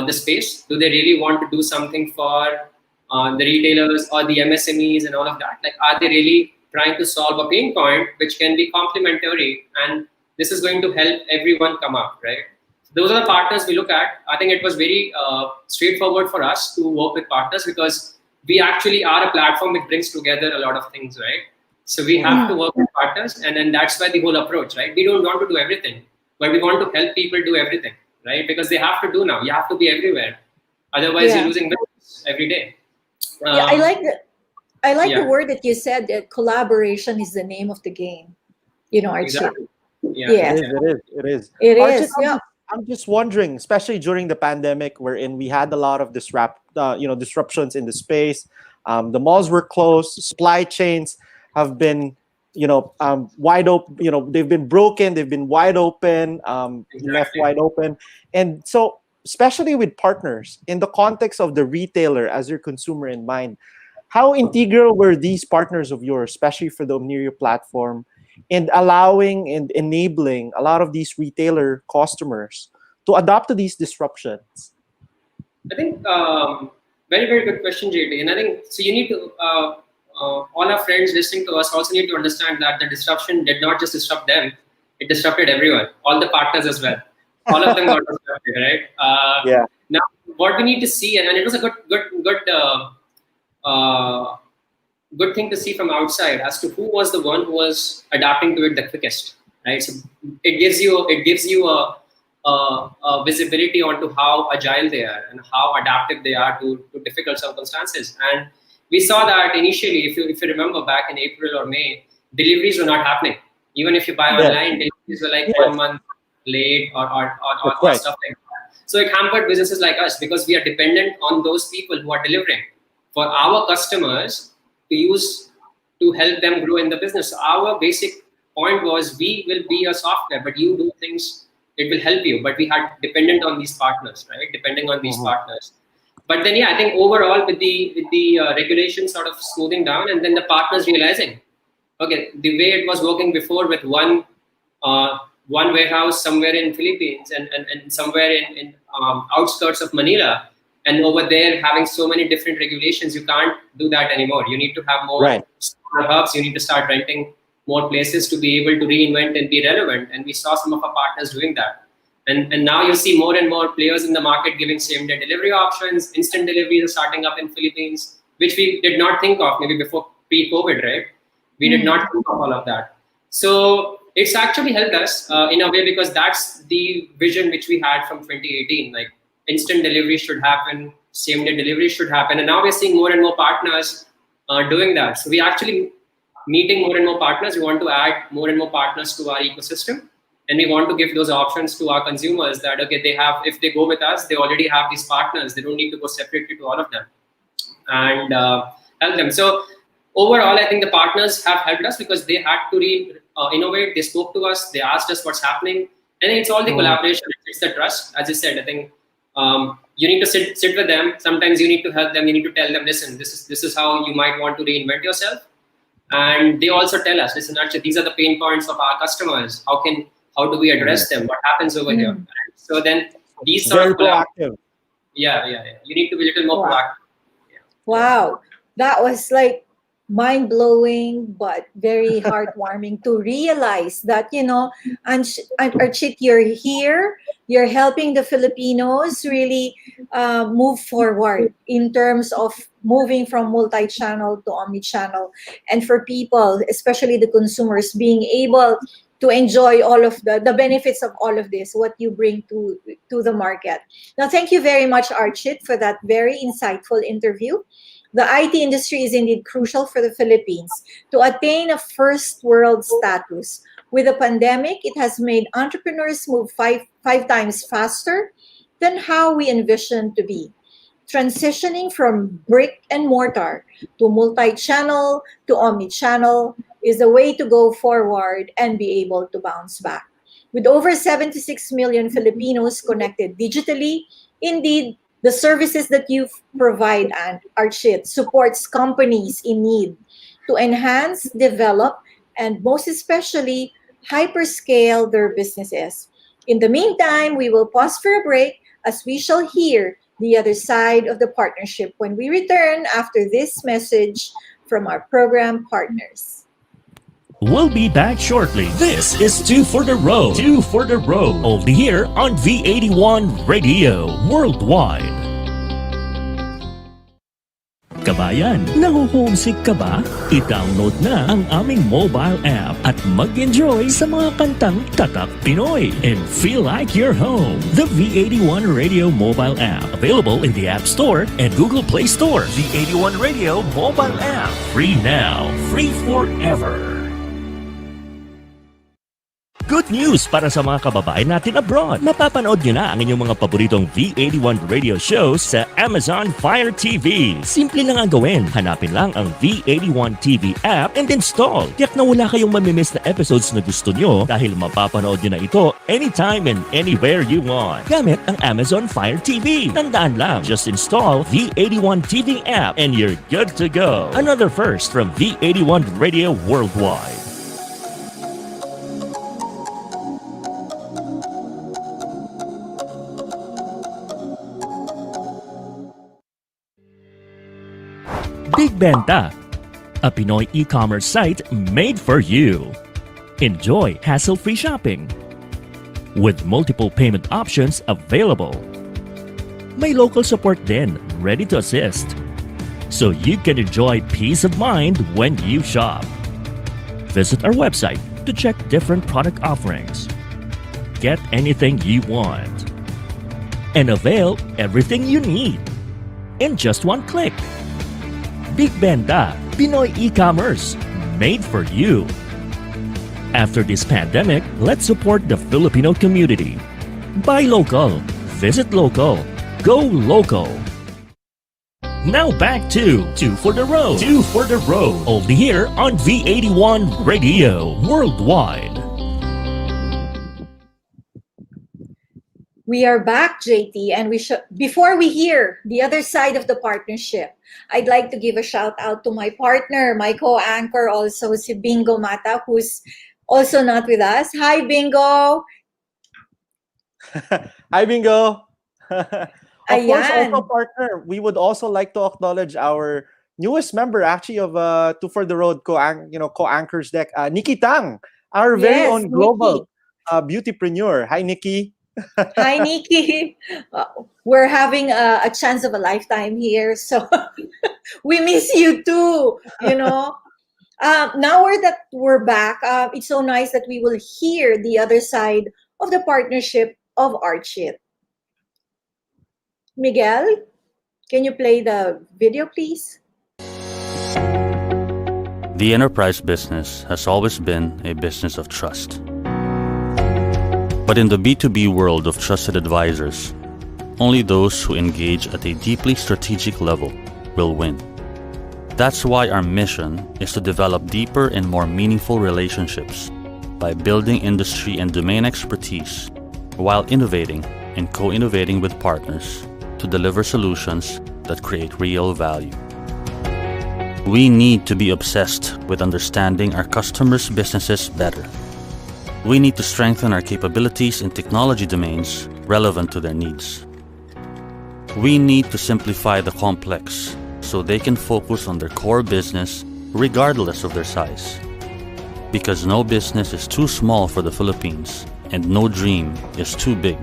the space? Do they really want to do something for the retailers or the MSMEs and all of that? Like, are they really trying to solve a pain point which can be complementary, and this is going to help everyone come up, right? So those are the partners we look at. I think it was very straightforward for us to work with partners, because we actually are a platform which brings together a lot of things, right? So we have to work with partners, and then that's why the whole approach, right? We don't want to do everything, but we want to help people do everything, right? Because they have to do now. You have to be everywhere. Otherwise, you're losing business every day. I like the word that you said, that collaboration is the name of the game. Archit. Exactly. Yeah. It is. It Archit, is. I'm just wondering, especially during the pandemic, wherein we had a lot of disruptions in the space. The malls were closed. Supply chains have been, wide open. They've been broken. They've been wide open, left wide open. And so, especially with partners, in the context of the retailer as your consumer in mind, how integral were these partners of yours, especially for the Omni Rio platform, in allowing and enabling a lot of these retailer customers to adapt to these disruptions? I think very, very good question, JD. And I think so. You need to all our friends listening to us also need to understand that the disruption did not just disrupt them; it disrupted everyone, all the partners as well. All of them got disrupted, right? Yeah. Now, what we need to see, and it was a uh, good thing to see from outside as to who was the one who was adapting to it the quickest, right? So it gives you a visibility onto how agile they are and how adaptive they are to difficult circumstances. And we saw that initially, if you remember back in April or May, deliveries were not happening. Even if you buy Yeah. online, deliveries were like Yeah. 1 month late or That's right. stuff like that. So it hampered businesses like us because we are dependent on those people who are delivering for our customers to use to help them grow in the business. So our basic point was we will be a software, but you do things, it will help you. But we had dependent on these partners, right? Depending on these partners. But then, yeah, I think overall with the regulation sort of smoothing down, and then the partners realizing, okay, the way it was working before with one warehouse somewhere in Philippines and somewhere in outskirts of Manila, and over there having so many different regulations, you can't do that anymore. You need to have more Right. smaller hubs. You need to start renting more places to be able to reinvent and be relevant. And we saw some of our partners doing that. And now you see more and more players in the market giving same-day delivery options. Instant deliveries are starting up in Philippines, which we did not think of maybe before pre-COVID, right? We did not think of all of that. So it's actually helped us in a way because that's the vision which we had from 2018. Like instant delivery should happen, same-day delivery should happen. And now we're seeing more and more partners doing that. So we're actually meeting more and more partners. We want to add more and more partners to our ecosystem. And we want to give those options to our consumers that, okay, if they go with us, they already have these partners. They don't need to go separately to all of them and help them. So overall, I think the partners have helped us because they had to innovate. They spoke to us. They asked us what's happening. And it's all the collaboration. It's the trust. As I said, I think you need to sit with them. Sometimes you need to help them. You need to tell them, listen, this is how you might want to reinvent yourself. And they also tell us, listen, actually, these are the pain points of our customers. How do we address them? What happens over here? So then these sort Very of proactive. Yeah. You need to be a little more proactive. Wow, that was like mind blowing, but very heartwarming to realize that, Archit, you're here, you're helping the Filipinos really move forward in terms of moving from multi-channel to omni-channel, and for people, especially the consumers, being able to enjoy all of the benefits of all of this, what you bring to the market. Now, thank you very much, Archit, for that very insightful interview. The IT industry is indeed crucial for the Philippines to attain a first world status. With the pandemic, it has made entrepreneurs move five times faster than how we envisioned to be. Transitioning from brick and mortar to multi-channel to omni-channel is the way to go forward and be able to bounce back. With over 76 million Filipinos connected digitally, indeed, the services that you provide, and Archit, supports companies in need to enhance, develop, and most especially, hyperscale their businesses. In the meantime, we will pause for a break as we shall hear the other side of the partnership when we return after this message from our program partners. We'll be back shortly. This is Two for the Road. Two for the Road. Only here on V81 Radio Worldwide. Kabayan, naho-homesick ka ba? I-download na ang aming mobile app at mag-enjoy sa mga kantang Tatak Pinoy and feel like you're home. The V81 Radio mobile app, available in the App Store and Google Play Store. V81 Radio mobile app, free now, free forever. Good news para sa mga kababayan natin abroad. Mapapanood nyo na ang inyong mga paboritong V81 radio shows sa Amazon Fire TV. Simple lang ang gawin. Hanapin lang ang V81 TV app and install. Tiyak na wala kayong mamimiss na episodes na gusto nyo dahil mapapanood nyo na ito anytime and anywhere you want. Gamit ang Amazon Fire TV. Tandaan lang, just install V81 TV app and you're good to go. Another first from V81 Radio Worldwide. Benta, a Pinoy e-commerce site made for you. Enjoy hassle-free shopping with multiple payment options available. May local support din, ready to assist, so you can enjoy peace of mind when you shop. Visit our website to check different product offerings. Get anything you want and avail everything you need in just one click. Big Benta, Pinoy e-commerce, made for you. After this pandemic, let's support the Filipino community. Buy local, visit local, go local. Now back to Two for the Road. Two for the Road. Only here on V81 Radio Worldwide. We are back, JT, and before we hear the other side of the partnership, I'd like to give a shout out to my partner, my co-anchor, also si Bingo Mata, who's also not with us. Hi, Bingo. Hi, Bingo. Of course, Ayan. also partner, we would also like to acknowledge our newest member actually of Two for the Road co-anchors deck, Nikki Tang, our very Yes, own global beautypreneur. Hi, Nikki. Hi, Nikki. We're having a chance of a lifetime here, so we miss you too. Now we're back, it's so nice that we will hear the other side of the partnership of Archit. Miguel, can you play the video, please? The enterprise business has always been a business of trust. But in the B2B world of trusted advisors, only those who engage at a deeply strategic level will win. That's why our mission is to develop deeper and more meaningful relationships by building industry and domain expertise while innovating and co-innovating with partners to deliver solutions that create real value. We need to be obsessed with understanding our customers' businesses better. We need to strengthen our capabilities in technology domains relevant to their needs. We need to simplify the complex so they can focus on their core business regardless of their size. Because no business is too small for the Philippines and no dream is too big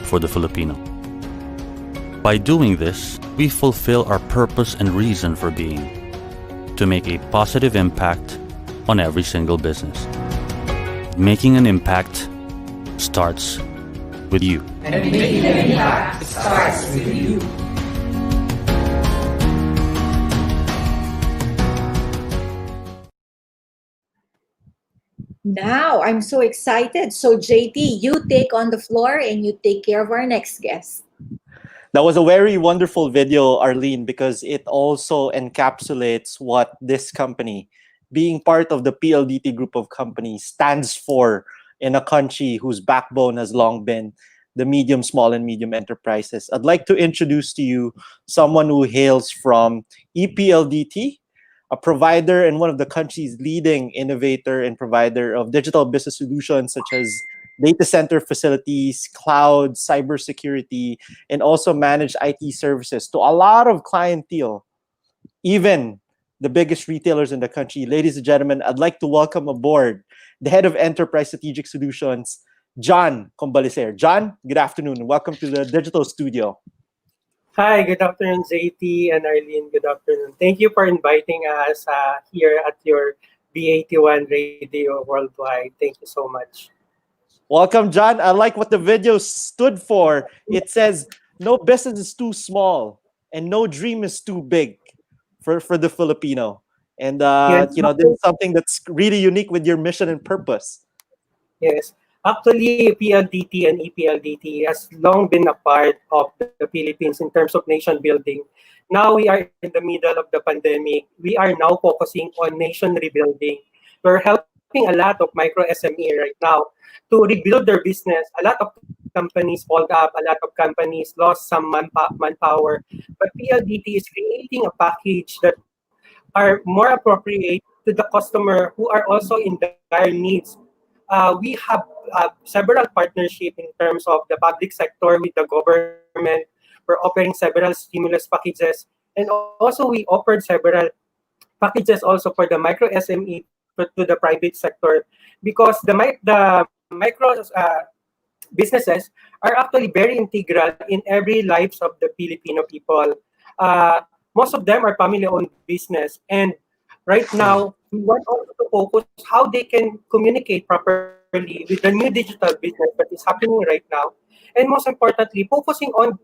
for the Filipino. By doing this, we fulfill our purpose and reason for being, to make a positive impact on every single business. Making an impact starts with you. And making an impact starts with you. Now, I'm so excited. So, JT, you take on the floor and you take care of our next guest. That was a very wonderful video, Arlene, because it also encapsulates what this company, being part of the PLDT group of companies, stands for in a country whose backbone has long been the medium, small, and medium enterprises. I'd like to introduce to you someone who hails from EPLDT, a provider and one of the country's leading innovator and provider of digital business solutions such as data center facilities, cloud, cybersecurity, and also managed IT services to a lot of clientele, even the biggest retailers in the country. Ladies and gentlemen, I'd like to welcome aboard the head of Enterprise Strategic Solutions, John Combalicer. John, good afternoon. Welcome to the Digital Studio. Hi, good afternoon, JT and Arlene. Good afternoon. Thank you for inviting us here at your B81 Radio Worldwide. Thank you so much. Welcome, John. I like what the video stood for. It says, no business is too small and no dream is too big for the Filipino. And, Yes. there's something that's really unique with your mission and purpose. Yes. Actually, PLDT and EPLDT has long been a part of the Philippines in terms of nation building. Now we are in the middle of the pandemic. We are now focusing on nation rebuilding. We're helping a lot of micro SME right now to rebuild their business. A lot of companies fold up, a lot of companies lost some manpower. But PLDT is creating a package that are more appropriate to the customer who are also in dire needs. We have several partnerships in terms of the public sector with the government. We're offering several stimulus packages. And also we offered several packages also for the micro SME to the private sector, because the micro businesses are actually very integral in every lives of the Filipino people. Most of them are family-owned business, and right now we want also to focus how they can communicate properly with the new digital business that is happening right now, and most importantly, focusing on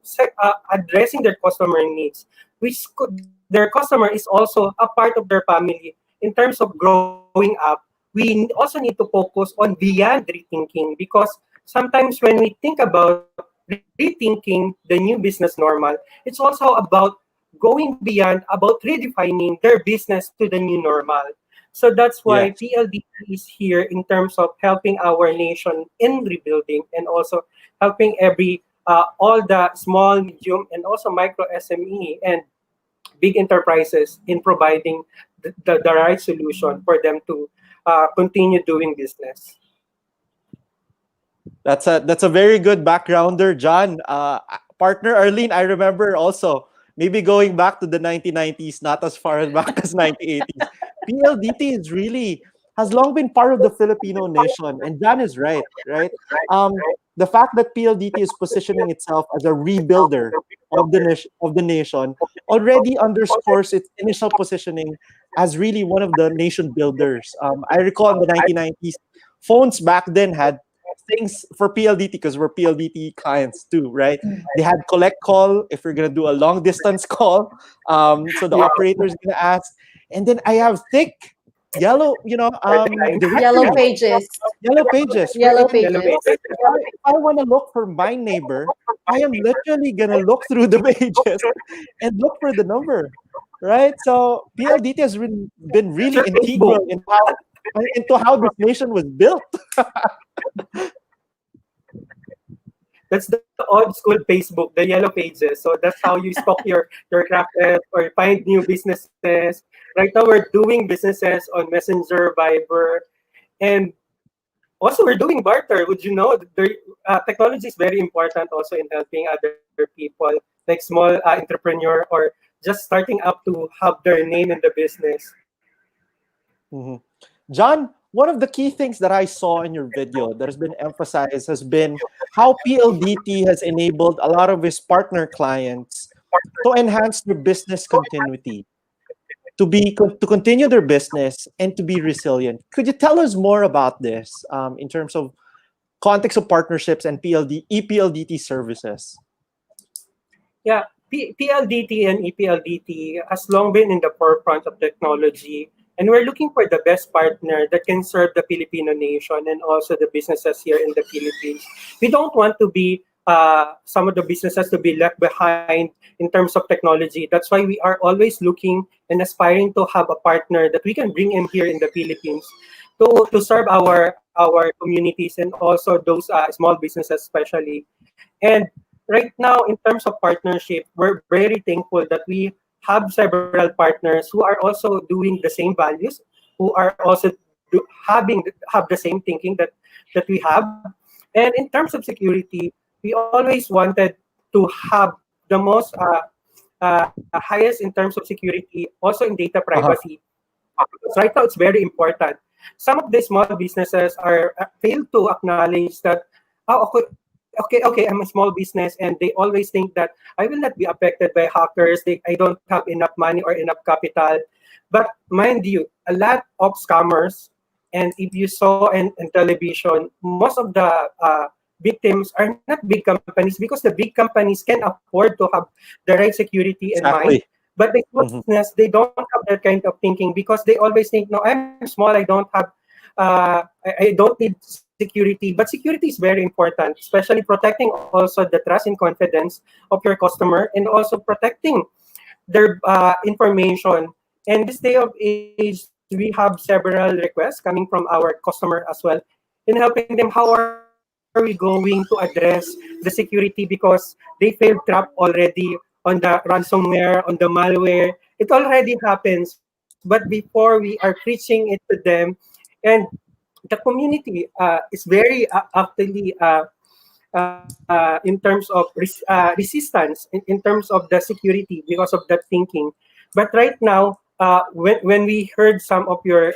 addressing their customer needs, which their customer is also a part of their family. In terms of growing up, we also need to focus on beyond rethinking, because sometimes when we think about rethinking the new business normal, it's also about going beyond, about redefining their business to the new normal. So that's why Yes. PLDT is here in terms of helping our nation in rebuilding, and also helping all the small, medium, and also micro SME and big enterprises in providing the right solution for them to continue doing business. That's a very good backgrounder, John. Partner Arlene, I remember also maybe going back to the 1990s, not as far back as 1980s. PLDT is really has long been part of the Filipino nation, and John is right, right? Um, the fact that PLDT is positioning itself as a rebuilder of the nation already underscores its initial positioning as really one of the nation builders. I recall in the 1990s, phones back then had things for PLDT because we're PLDT clients too, right? They had collect call if you're gonna do a long distance call. So the operator is gonna ask, and then I have thick yellow, Yellow directory, pages. yellow pages. Yellow wherein pages. if I want to look for my neighbor, I am literally gonna look through the pages and look for the number, right? So PLDT has been really integral into how this nation was built. That's the old school Facebook, the yellow pages. So that's how you stock your craft or find new businesses. Right now we're doing businesses on Messenger, Viber, and also we're doing barter. Would you know technology is very important also in helping other people, like small entrepreneur or just starting up to have their name in the business. Mhm. John, one of the key things that I saw in your video that has been emphasized has been how PLDT has enabled a lot of his partner clients to enhance their business continuity, to continue their business and to be resilient. Could you tell us more about this in terms of context of partnerships and EPLDT services? Yeah, PLDT and EPLDT has long been in the forefront of technology, and we're looking for the best partner that can serve the Filipino nation and also the businesses here in the Philippines. We don't want to be some of the businesses to be left behind in terms of technology. That's why we are always looking and aspiring to have a partner that we can bring in here in the Philippines to serve our communities and also those small businesses especially. And right now, in terms of partnership, we're very thankful that we have several partners who are also doing the same values, who are also have the same thinking that we have. And in terms of security, we always wanted to have the most highest in terms of security, also in data privacy. Because right now, it's very important. Some of the small businesses are fail to acknowledge that, oh, okay, I'm a small business, and they always think that I will not be affected by hackers. I don't have enough money or enough capital. But mind you, a lot of scammers, and if you saw in television, most of the victims are not big companies, because the big companies can afford to have the right security in mind. Exactly. But the small business, they don't have that kind of thinking, because they always think, no, I'm small, I don't have, I don't need security. But security is very important, especially protecting also the trust and confidence of your customer, and also protecting their information. And this day of age, we have several requests coming from our customer as well, in helping them how are we going to address the security, because they feel trapped already on the ransomware, on the malware. It already happens, but before we are preaching it to them, and the community is very actually in terms of resistance in terms of the security because of that thinking. But right now, when we heard some of your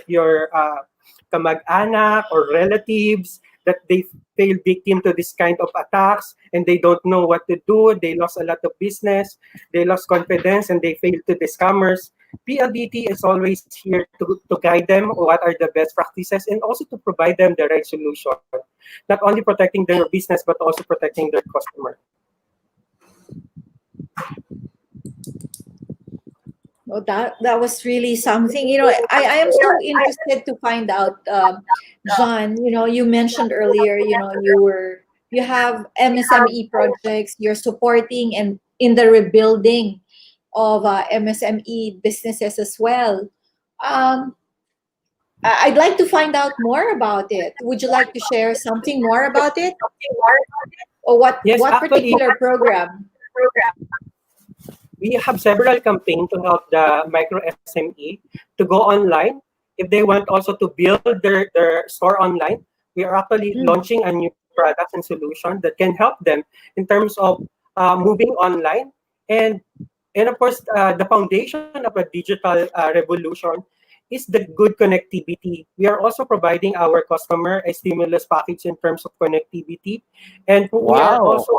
kamag-anak or relatives that they fell victim to this kind of attacks and they don't know what to do, they lost a lot of business, they lost confidence, and they failed to the scammers. PLDT is always here to guide them what are the best practices and also to provide them the right solution, not only protecting their business but also protecting their customer. Well, that was really something. I am so interested to find out, John. You mentioned earlier, you have MSME projects. You're supporting and in the rebuilding of MSME businesses as well. Um, I'd like to find out more about it. Would you like to share something more about it, or what Yes, what actually, particular program? we have several campaigns to help the micro SME to go online. If they want also to build their store online, we are actually launching a new product and solution that can help them in terms of moving online. And of course, the foundation of a digital revolution is the good connectivity. We are also providing our customer a stimulus package in terms of connectivity. And we are Wow. also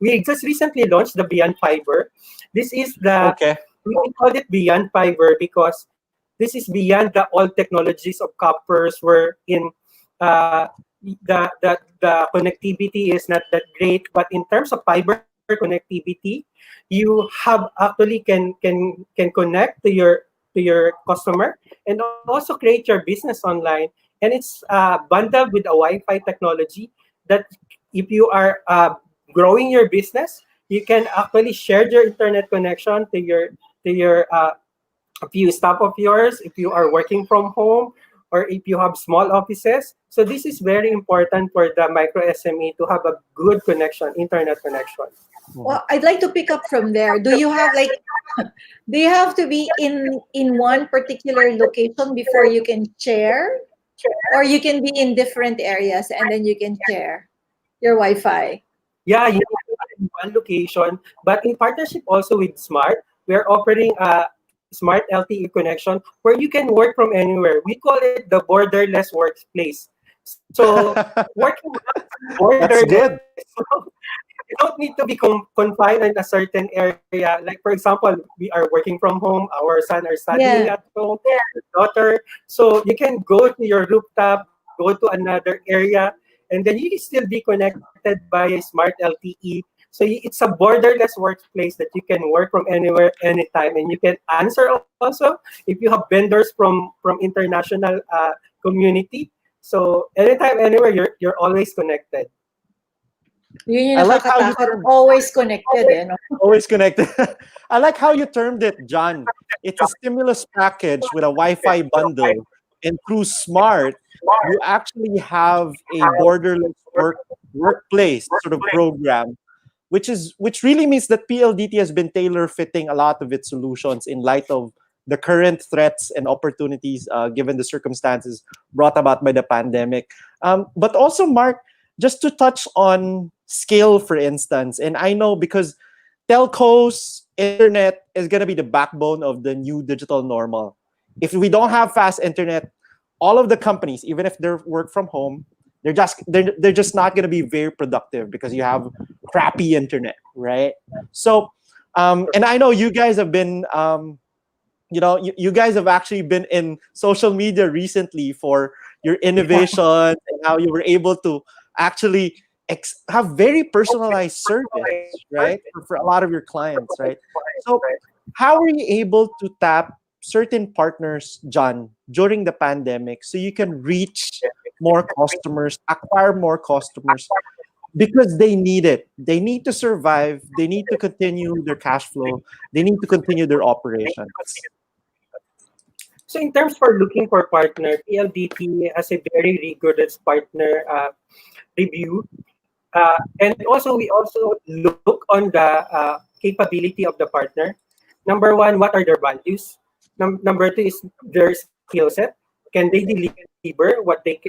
we just recently launched the Beyond Fiber. This is Okay. we call it Beyond Fiber because this is beyond the old technologies of coppers wherein the connectivity is not that great. But in terms of fiber connectivity, you have actually can connect to your customer and also create your business online. And it's bundled with a Wi-Fi technology that if you are growing your business, you can actually share your internet connection to your a few staff of yours if you are working from home or if you have small offices. So this is very important for the micro SME to have a good connection, internet connection. Well, I'd like to pick up from there. Do you have do you have to be in one particular location before you can share, or you can be in different areas and then you can share your Wi-Fi? Yeah, you have in one location, but in partnership also with Smart, we are offering a Smart LTE connection where you can work from anywhere. We call it the borderless workplace. So working That's borderless, good. so you don't need to be confined in a certain area. Like for example, we are working from home. Our son are studying Yeah. at home. Daughter. So you can go to your rooftop, go to another area, and then you can still be connected by a smart LTE. So it's a borderless workplace that you can work from anywhere, anytime, and you can answer also if you have vendors from international community. So anytime, anywhere, you're always connected. Yun yung I like how you nakakatakot. Always connected, no? always connected. I like how you termed it, John. It's a stimulus package with a Wi-Fi bundle, and through Smart, you actually have a borderless workplace sort of program, which really means that PLDT has been tailor fitting a lot of its solutions in light of the current threats and opportunities given the circumstances brought about by the pandemic. But also, Mark, just to touch on scale, for instance, and I know because telcos, internet is going to be the backbone of the new digital normal. If we don't have fast internet, all of the companies, even if they're work from home, they're just not going to be very productive because you have crappy internet, right? So, and I know you guys have been, you guys have actually been in social media recently for your innovation and how you were able to actually have very personalized service, right, for a lot of your clients, right? So, how are you able to tap certain partners, John, during the pandemic so you can reach more customers, acquire more customers because they need it. They need to survive. They need to continue their cash flow. They need to continue their operations. So in terms for looking for partner, PLDT has a very rigorous partner review. And also, we also look on the capability of the partner. Number one, what are their values? Number two is their skill set. Can they deliver what they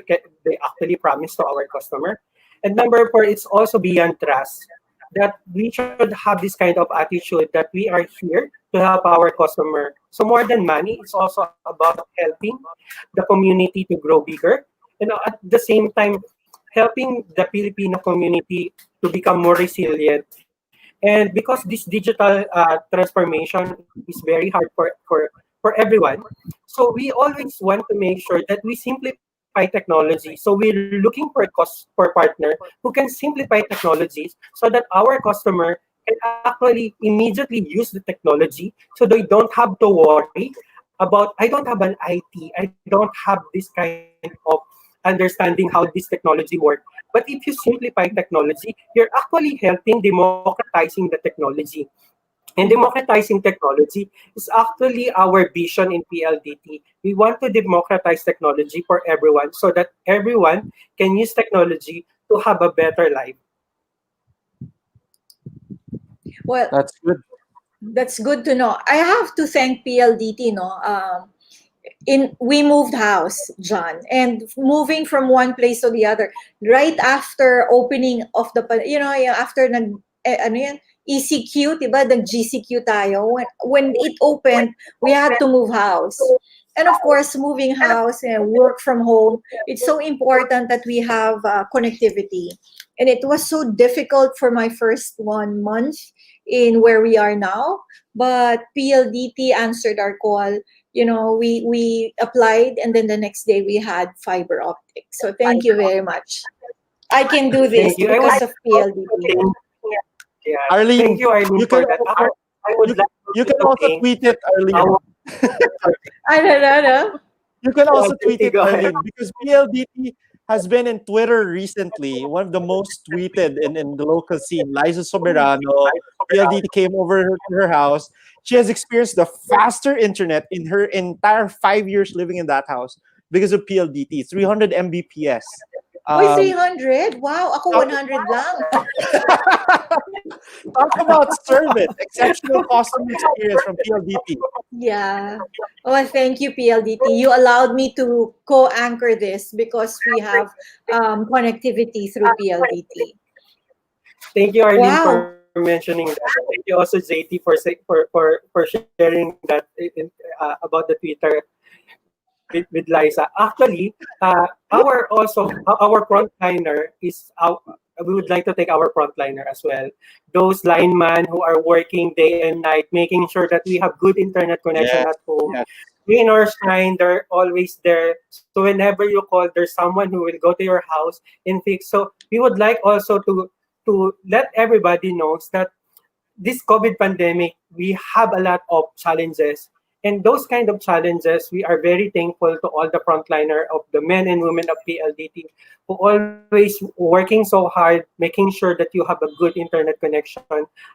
actually promise to our customer? And number four, it's also beyond trust. That we should have this kind of attitude that we are here to help our customer. So more than money, it's also about helping the community to grow bigger, and at the same time, helping the Filipino community to become more resilient. And because this digital transformation is very hard for everyone, so we always want to make sure that we simplify technology. So we're looking for partner who can simplify technologies so that our customer can actually immediately use the technology, so they don't have to worry about, I don't have an IT, I don't have this kind of understanding how this technology works. But if you simplify technology, you're actually helping democratizing the technology. And democratizing technology is actually our vision in PLDT. We want to democratize technology for everyone so that everyone can use technology to have a better life. Well, That's good. that's good to know. I have to thank PLDT, no. We moved house, John, and moving from one place to the other right after opening of the, after nag ano yan, ECQ, diba? Nag GCQ tayo. When it opened, we had to move house. And of course, moving house and work from home, it's so important that we have connectivity. And it was so difficult for my first 1 month in where we are now, but PLDT answered our call. We applied, and then the next day we had fiber optic. So thank you very much. I can do this Thank you. because of PLDT. Yeah. Arlene, Thank you, Arlene, you for can that. I would like you can also thank tweet it, Arlene. I don't know. You can also tweet it, Go ahead. Arlene, because PLDT has been in Twitter recently, one of the most tweeted in the local scene. Liza Soberano, PLDT came over to her house. She has experienced the faster internet in her entire 5 years living in that house because of PLDT, 300 Mbps. Uy, 300? Wow, ako 100 lang. Talk about service, exceptional customer experience from PLDT. Yeah. Well, thank you, PLDT. You allowed me to co-anchor this because we have connectivity through PLDT. Thank you, Arlene, Wow. for mentioning that. Thank you also, JT, for sharing that about the Twitter with Liza. Actually, our frontliner is we would like to take our frontliner as well. Those linemen who are working day and night, making sure that we have good internet connection at home. Yes. We in our shrine, they're always there. So whenever you call, there's someone who will go to your house and fix. So we would like also to let everybody knows that this COVID pandemic, we have a lot of challenges. And those kind of challenges, we are very thankful to all the frontliner of the men and women of PLDT who always working so hard, making sure that you have a good internet connection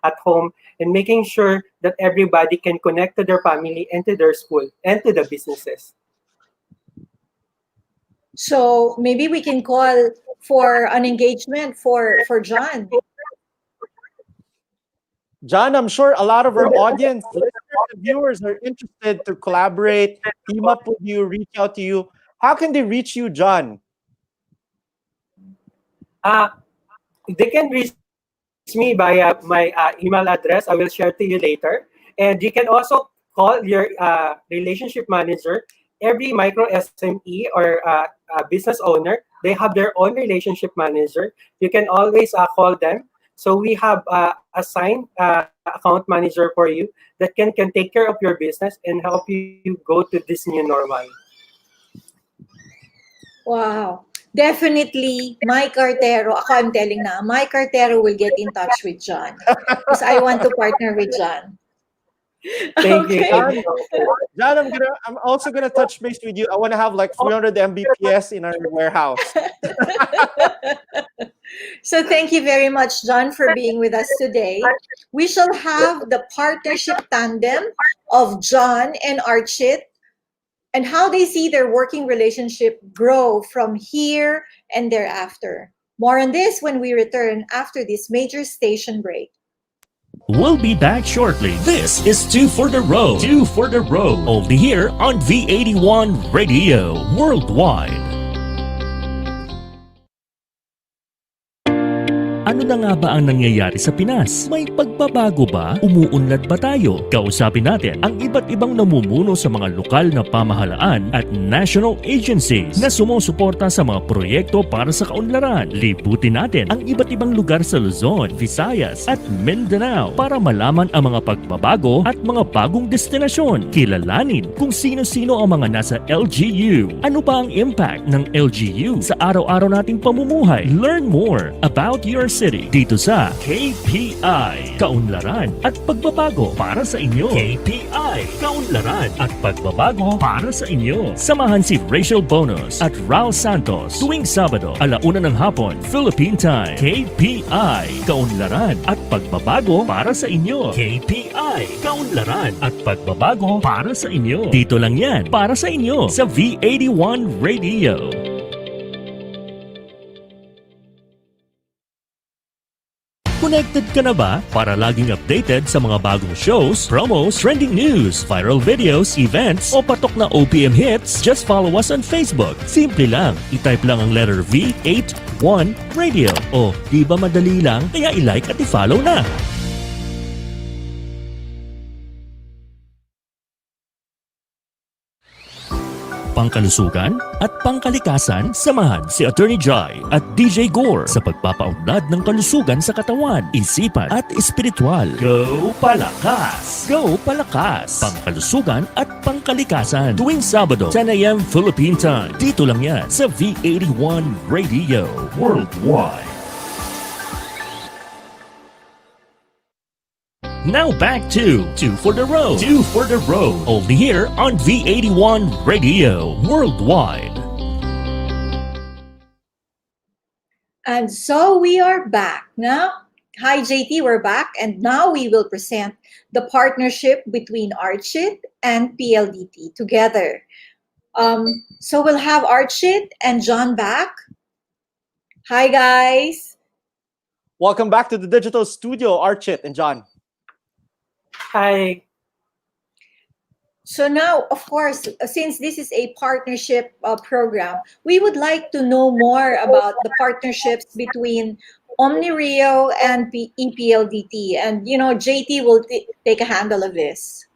at home and making sure that everybody can connect to their family and to their school and to the businesses. So maybe we can call for an engagement for John. John, I'm sure a lot of our audience, listeners, and viewers are interested to collaborate, team up with you, reach out to you. How can they reach you, John? They can reach me via my email address. I will share to you later. And you can also call your relationship manager. Every micro SME or business owner, they have their own relationship manager. You can always call them. So we have assigned account manager for you that can take care of your business and help you go to this new normal. Wow. Definitely, my cartero, ako I'm telling na, my cartero will get in touch with John because I want to partner with John. Thank you. John, I'm also gonna touch base with you. I want to have like 300 Mbps in our warehouse. So thank you very much, John, for being with us today. We shall have the partnership tandem of John and Archit and how they see their working relationship grow from here and thereafter. More on this when we return after this major station break. We'll be back shortly. This is Two for the Road. Two for the Road. Only here on V81 Radio Worldwide. Ano na nga ba ang nangyayari sa Pinas? May pagbabago ba? Umuunlad ba tayo? Kausapin natin ang iba't ibang namumuno sa mga lokal na pamahalaan at national agencies na sumusuporta sa mga proyekto para sa kaunlaran. Libutin natin ang iba't ibang lugar sa Luzon, Visayas at Mindanao para malaman ang mga pagbabago at mga bagong destinasyon. Kilalanin kung sino-sino ang mga nasa LGU. Ano ba ang impact ng LGU sa araw-araw nating pamumuhay? Learn more about your city dito sa KPI, Kaunlaran at Pagbabago para sa inyo. KPI, Kaunlaran at Pagbabago para sa inyo. Samahan si Rachel Bonus at Raul Santos tuwing Sabado, 1:00 ng hapon, Philippine Time. KPI, Kaunlaran at Pagbabago para sa inyo. KPI, Kaunlaran at Pagbabago para sa inyo. Dito lang yan para sa inyo sa V81 Radio. Connected ka na ba para laging updated sa mga bagong shows, promos, trending news, viral videos, events, o patok na OPM hits? Just follow us on Facebook. Simple lang. I-type lang ang letter V81 Radio. O, di ba madali lang? Kaya i-like at i-follow na. Pangkalusugan at pangkalikasan, samahan si Attorney Jai at DJ Gore sa pagpapaunlad ng kalusugan sa katawan, isipan at espiritual. Go Palakas! Go Palakas! Pangkalusugan at pangkalikasan tuwing Sabado, 10 a.m. Philippine Time. Dito lang yan sa V81 Radio Worldwide. Now back to Two for the Road. Two for the Road. Only here on V81 Radio Worldwide. And so we are back now. Hi, JT, we're back. And now we will present the partnership between Archit and PLDT together. So we'll have Archit and John back. Hi, guys. Welcome back to the digital studio, Archit and John. Hi. So now, of course, since this is a partnership program, we would like to know more about the partnerships between Omni-Rio and EPLDT. And, you know, JT will take a handle of this.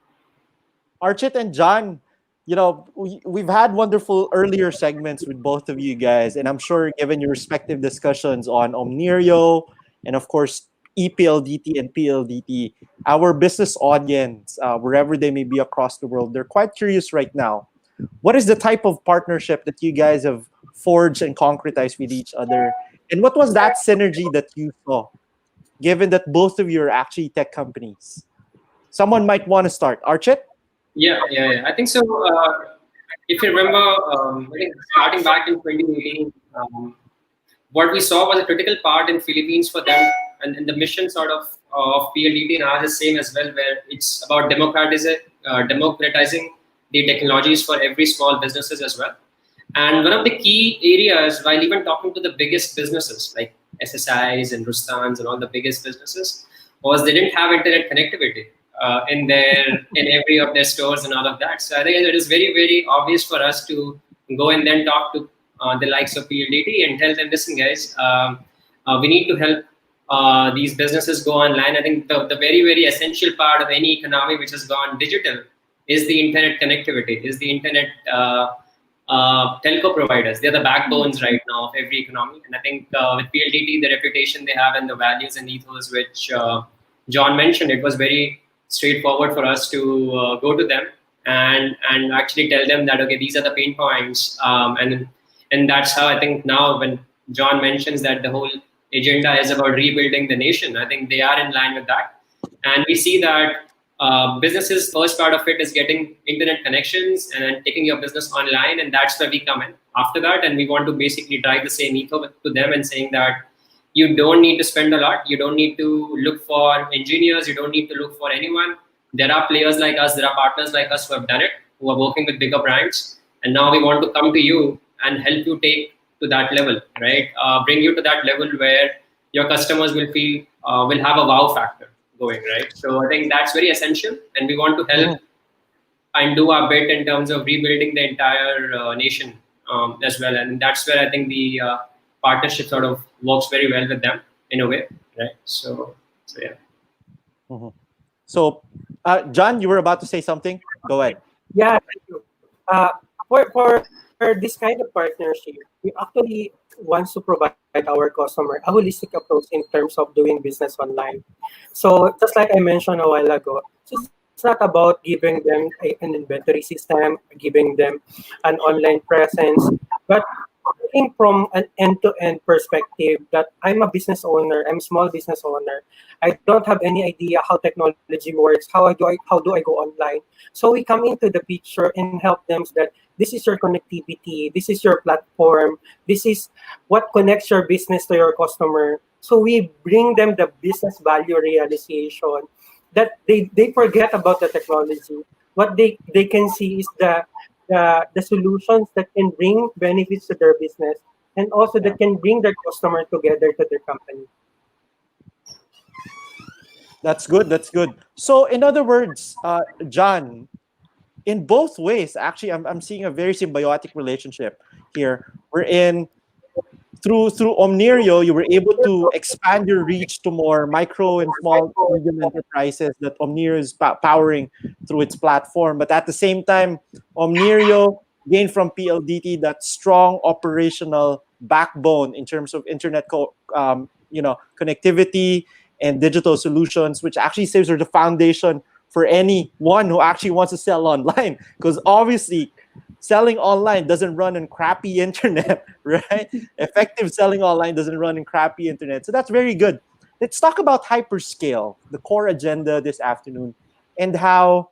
Archit and John, you know, we've had wonderful earlier segments with both of you guys. And I'm sure given your respective discussions on Omni-Rio and, of course, EPLDT and PLDT, our business audience, wherever they may be across the world, they're quite curious right now. What is the type of partnership that you guys have forged and concretized with each other? And what was that synergy that you saw, given that both of you are actually tech companies? Someone might want to start. Archit? Yeah. I think so. If you remember, I think starting back in 2018, what we saw was a critical part in Philippines for them, and the mission sort of PLDT and ours is same as well, where it's about democratizing the technologies for every small businesses as well. And one of the key areas, while even talking to the biggest businesses like SSIs and Rustans and all the biggest businesses, was they didn't have internet connectivity in every of their stores and all of that. So I think it is very, very obvious for us to go and then talk to the likes of PLDT and tell them, listen, guys, we need to help these businesses go online. I think the very, very essential part of any economy which has gone digital is the internet connectivity, is the internet telco providers. They're the backbones right now of every economy. And I think with PLDT, the reputation they have and the values and ethos which John mentioned, it was very straightforward for us to go to them and actually tell them that, okay, these are the pain points. And that's how I think now when John mentions that the whole agenda is about rebuilding the nation, I think they are in line with that. And we see that businesses, first part of it is getting internet connections and then taking your business online. And that's where we come in after that. And we want to basically drive the same ethos to them and saying that you don't need to spend a lot. You don't need to look for engineers. You don't need to look for anyone. There are players like us. There are partners like us who have done it, who are working with bigger brands. And now we want to come to you and help you take to that level, right? Bring you to that level where your customers will feel, will have a wow factor going, right? So I think that's very essential. And we want to help and do our bit in terms of rebuilding the entire nation as well. And that's where I think the partnership sort of works very well with them. in a way, right? So yeah. Mhm. So, John, you were about to say something. Go ahead. Yeah, thank you. Uh, for this kind of partnership, we actually want to provide our customer a holistic approach in terms of doing business online. So just like I mentioned a while ago, so it's not about giving them an inventory system, giving them an online presence, but looking from an end-to-end perspective that I'm a business owner, I'm a small business owner. I don't have any idea how technology works. How do I go online? So we come into the picture and help them so that this is your connectivity, this is your platform, this is what connects your business to your customer. So we bring them the business value realization that they forget about the technology. What they can see is the solutions that can bring benefits to their business and also Yeah. that can bring their customer together to their company. That's good. That's good. So, in other words, John, in both ways, actually, I'm seeing a very symbiotic relationship here. We're in through Omnirio, you were able to expand your reach to more micro and small medium enterprises that Omnirio is powering through its platform. But at the same time, Omnirio gained from PLDT that strong operational backbone in terms of internet connectivity and digital solutions, which actually serves as the foundation for anyone who actually wants to sell online. Because obviously, selling online doesn't run on crappy internet, right? Effective selling online doesn't run in crappy internet. So that's very good. Let's talk about hyperscale, the core agenda this afternoon, and how,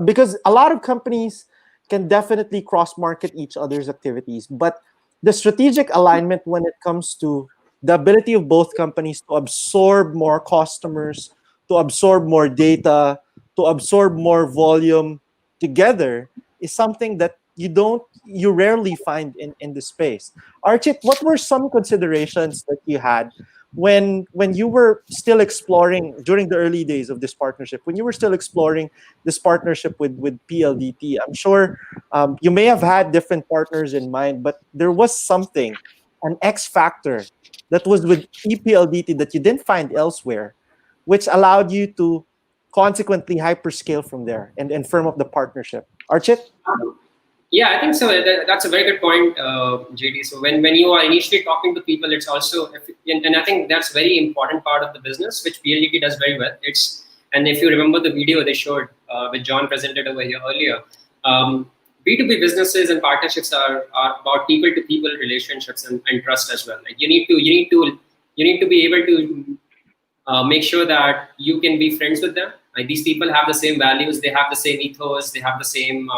because a lot of companies can definitely cross market each other's activities, but the strategic alignment when it comes to the ability of both companies to absorb more customers, to absorb more data, to absorb more volume together is something that you rarely find in the space. Archit, what were some considerations that you had when you were still exploring during the early days of this partnership, when you were still exploring this partnership with PLDT? I'm sure you may have had different partners in mind, but there was something, an X factor that was with EPLDT that you didn't find elsewhere, which allowed you to consequently hyperscale from there and firm up the partnership. Archit? Yeah, I think so. That's a very good point, JD. So when you are initially talking to people, it's also, and I think that's very important part of the business, which PLDT does very well. And if you remember the video they showed, which John presented over here earlier, B2B businesses and partnerships are about people-to-people relationships and trust as well. Like you need to be able to make sure that you can be friends with them. Like these people have the same values, they have the same ethos, they have the same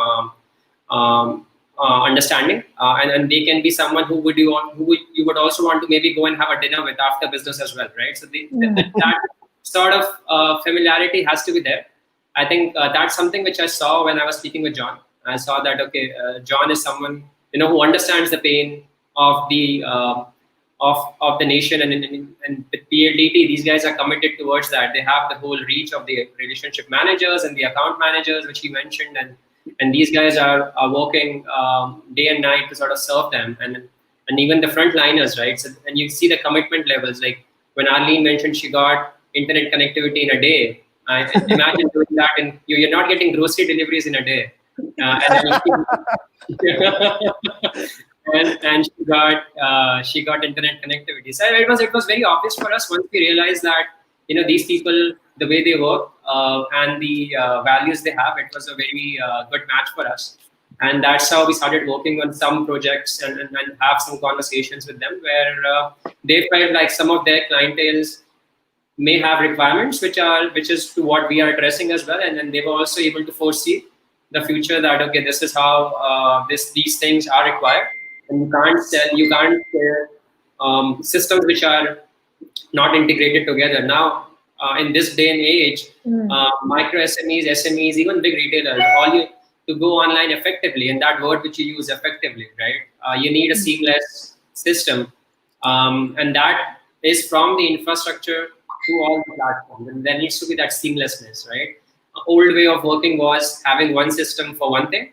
understanding, and they can be someone who you would also want to maybe go and have a dinner with after business as well, right? So that sort of familiarity has to be there. I think that's something which I saw when I was speaking with John. I saw that John is someone who understands the pain of the of the nation, and with PLDT, these guys are committed towards that. They have the whole reach of the relationship managers and the account managers, which he mentioned, and these guys are working day and night to sort of serve them, and even the frontliners, right? So, and you see the commitment levels. Like when Arlene mentioned she got internet connectivity in a day, I imagine doing that, and you're not getting grocery deliveries in a day. And she got internet connectivity. So it was very obvious for us once we realized that these people, the way they work and the values they have, it was a very good match for us. And that's how we started working on some projects and have some conversations with them where they felt like some of their clienteles may have requirements which is to what we are addressing as well, and then they were also able to foresee the future that this is how these things are required, and you can't share systems which are not integrated together. Now in this day and age, micro SMEs, even big retailers, to go online effectively, and that word which you use, effectively, right? You need a seamless system, and that is from the infrastructure to all the platforms, and there needs to be that seamlessness, right? Old way of working was having one system for one thing.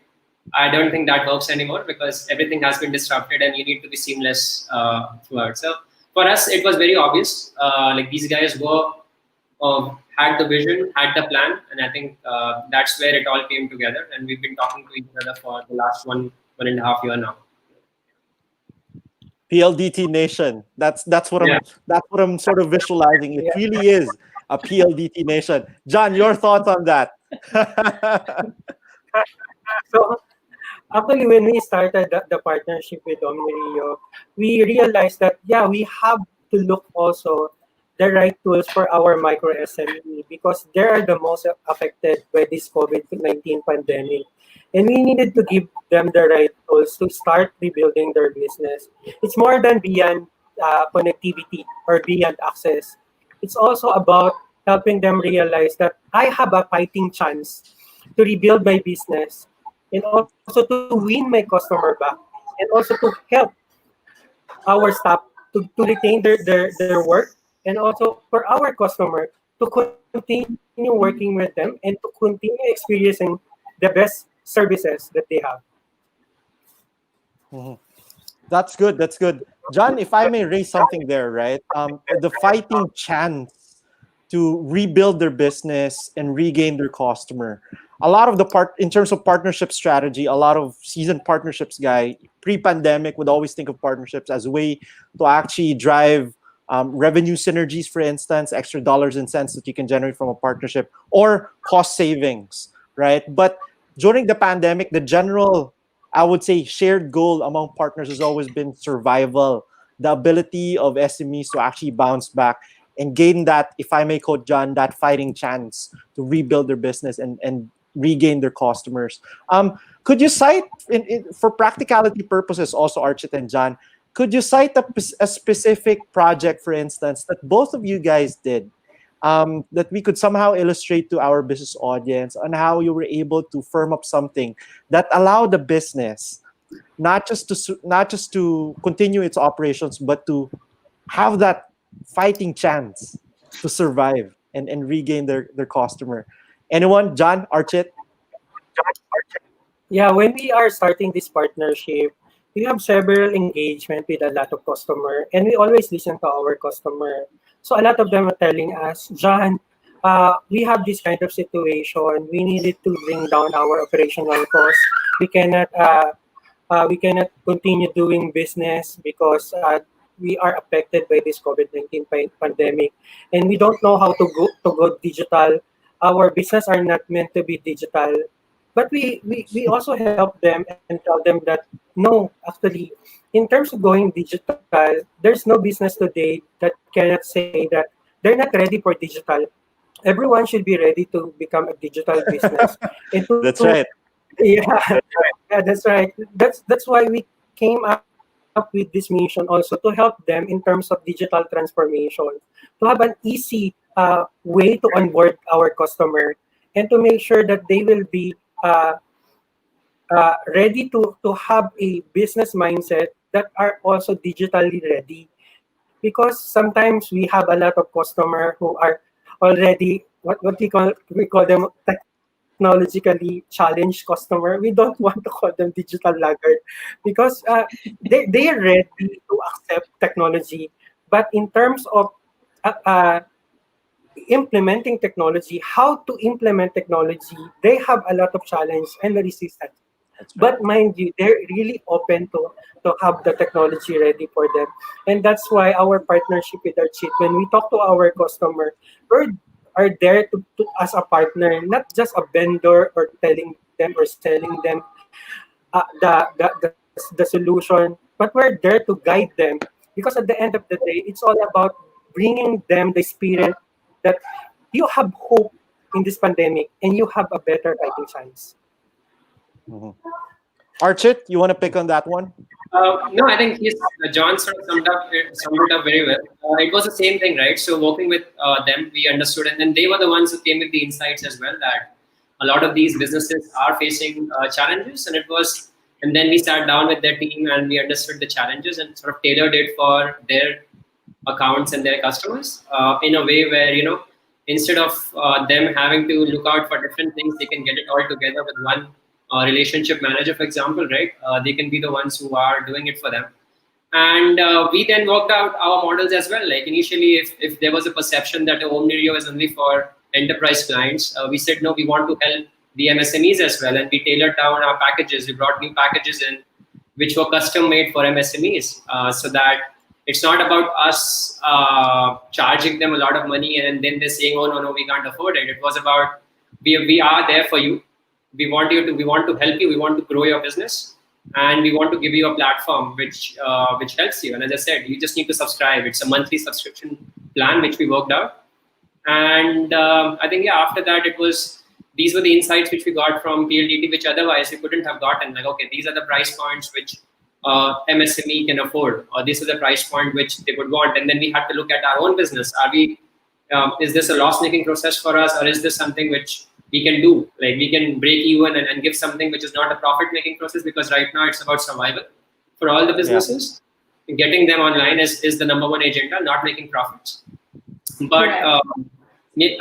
I don't think that works anymore because everything has been disrupted and you need to be seamless throughout. So for us, it was very obvious. Like these guys were had the vision, had the plan, and I think that's where it all came together. And we've been talking to each other for the last 1.5 years now. PLDT Nation. That's what I'm sort of visualizing. It really is a PLDT Nation. John, your thoughts on that? So actually, when we started the partnership with Omni-Rio, we realized that we have to look also the right tools for our micro SME because they are the most affected by this COVID-19 pandemic. And we needed to give them the right tools to start rebuilding their business. It's more than beyond connectivity or beyond access. It's also about helping them realize that I have a fighting chance to rebuild my business and also to win my customer back and also to help our staff to retain their work and also for our customer to continue working with them and to continue experiencing the best services that they have. Mm-hmm. That's good. That's good. John, if I may raise something there, right? The fighting chance to rebuild their business and regain their customer. A lot of in terms of partnership strategy, a lot of seasoned partnerships guy pre-pandemic would always think of partnerships as a way to actually drive revenue synergies, for instance, extra dollars and cents that you can generate from a partnership or cost savings, right? But during the pandemic, the general, I would say, shared goal among partners has always been survival, the ability of SMEs to actually bounce back and gain that, if I may quote John, that fighting chance to rebuild their business and regain their customers. Could you cite, for practicality purposes also, Archit and John, could you cite a specific project, for instance, that both of you guys did that we could somehow illustrate to our business audience on how you were able to firm up something that allowed the business not just to continue its operations, but to have that fighting chance to survive and regain their customer? Anyone? John? Archit? Yeah, when we are starting this partnership, we have several engagement with a lot of customer, and we always listen to our customer. So a lot of them are telling us, John, we have this kind of situation. We needed to bring down our operational costs. We cannot continue doing business because we are affected by this COVID-19 pandemic, and we don't know how to go digital. Our business are not meant to be digital. But we also help them and tell them that, no, actually, in terms of going digital, there's no business today that cannot say that they're not ready for digital. Everyone should be ready to become a digital business. That's right. Yeah, that's right. That's why we came up with this mission also to help them in terms of digital transformation, to have an easy way to onboard our customer and to make sure that they will be ready to have a business mindset that are also digitally ready. Because sometimes we have a lot of customer who are already what we call them technologically challenged customer. We don't want to call them digital laggard because they are ready to accept technology. But in terms of implementing technology, how to implement technology, they have a lot of challenge and resistance. But mind you, they're really open to have the technology ready for them. And that's why our partnership with Archit, when we talk to our customer, we are there to as a partner, not just a vendor or telling them or selling them the solution, but we're there to guide them. Because at the end of the day, it's all about bringing them the spirit that you have hope in this pandemic and you have a better fighting chance. Mm-hmm. Archit, you want to pick on that one? No, I think John sort of summed it up very well. It was the same thing, right? So working with them, we understood, and then they were the ones who came with the insights as well that a lot of these businesses are facing challenges, and then we sat down with their team and we understood the challenges and sort of tailored it for their accounts and their customers in a way where, instead of them having to look out for different things, they can get it all together with one relationship manager, for example, right? They can be the ones who are doing it for them. And we then worked out our models as well. Like initially, if there was a perception that Omni-Rio is only for enterprise clients, we said, no, we want to help the MSMEs as well. And we tailored down our packages. We brought new packages in, which were custom made for MSMEs, so that it's not about us charging them a lot of money and then they're saying, oh, no, we can't afford it. It was about, we are there for you. We want to help you. We want to grow your business. And we want to give you a platform which helps you. And as I said, you just need to subscribe. It's a monthly subscription plan, which we worked out. And I think, after that, these were the insights which we got from PLDT, which otherwise we couldn't have gotten. Like, okay, these are the price points which MSME can afford, or this is the price point which they would want. And then we had to look at our own business. Is this a loss-making process for us, or is this something which we can do? Like, we can break even and give something which is not a profit-making process, because right now it's about survival for all the businesses. Yeah. Getting them online is the number one agenda, not making profits. But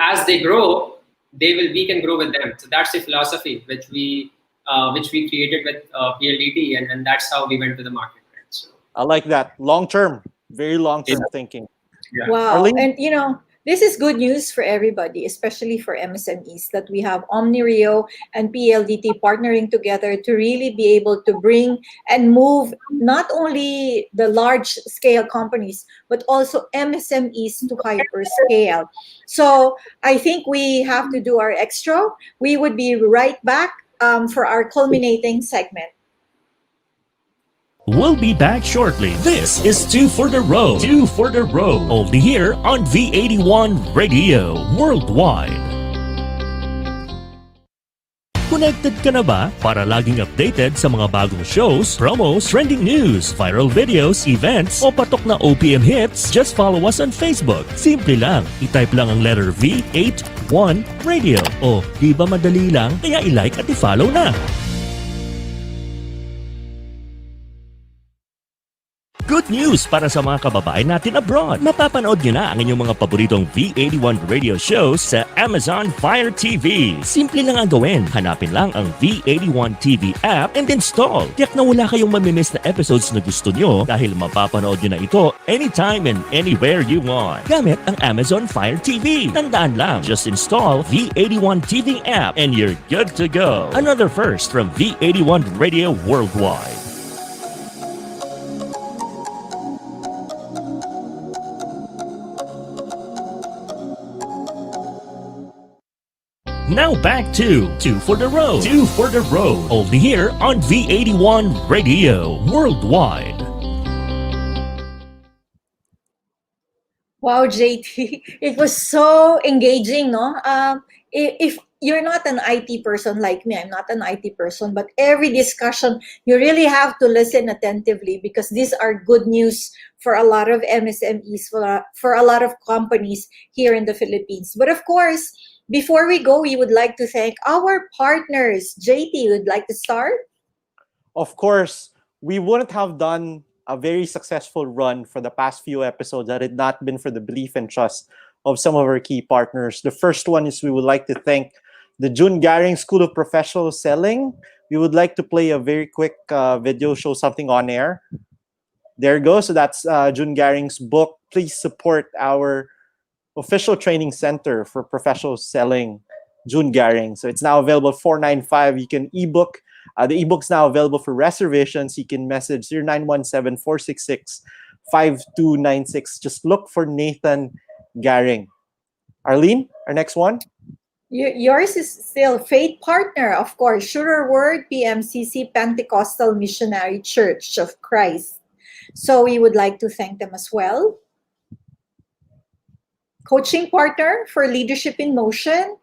as they grow, we can grow with them. So that's the philosophy which we created with PLDT, and that's how we went to the market. Right? So I like that. Long-term, very long-term thinking. Yeah. Wow. Arlene? And this is good news for everybody, especially for MSMEs, that we have Omni-Rio and PLDT partnering together to really be able to bring and move not only the large scale companies, but also MSMEs to hyperscale. So I think we have to do our extra. We would be right back for our culminating segment. We'll be back shortly. This is Two for the Road. Two for the Road. Only here on V81 Radio Worldwide. Connected ka na ba para laging updated sa mga bagong shows, promos, trending news, viral videos, events, o patok na OPM hits? Just follow us on Facebook. Simple lang. I-type lang ang letter V81 Radio. O, di ba madali lang? Kaya i-like at i-follow na. Good news para sa mga kababayan natin abroad. Mapapanood nyo na ang inyong mga paboritong V81 radio shows sa Amazon Fire TV. Simple lang ang gawin. Hanapin lang ang V81 TV app and install. Tiyak na wala kayong mamimiss na episodes na gusto nyo dahil mapapanood nyo na ito anytime and anywhere you want. Gamit ang Amazon Fire TV. Tandaan lang, just install V81 TV app and you're good to go. Another first from V81 Radio Worldwide. Now back to Two for the Road. Two for the Road. Only here on V81 Radio Worldwide. Wow, JT, it was so engaging, no? If you're not an IT person like me, I'm not an IT person, but every discussion, you really have to listen attentively because these are good news for a lot of MSMEs, for a lot of companies here in the Philippines. But of course, before we go, we would like to thank our partners. JT, would like to start? Of course, we wouldn't have done a very successful run for the past few episodes had it not been for the belief and trust of some of our key partners. The first one is we would like to thank the June Garing School of Professional Selling. We would like to play a very quick video, show something on air. There you go. So that's June Garing's book. Please support our official training center for professional selling, June Garing. So it's now available at $4.95. You can ebook. The ebook's now available for reservations. You can message 0917-466-5296. Just look for Nathan Garing. Arlene, our next one. Yours is still Faith Partner, of course. Surer Word, PMCC, Pentecostal Missionary Church of Christ. So we would like to thank them as well. Coaching Partner for Leadership in Motion.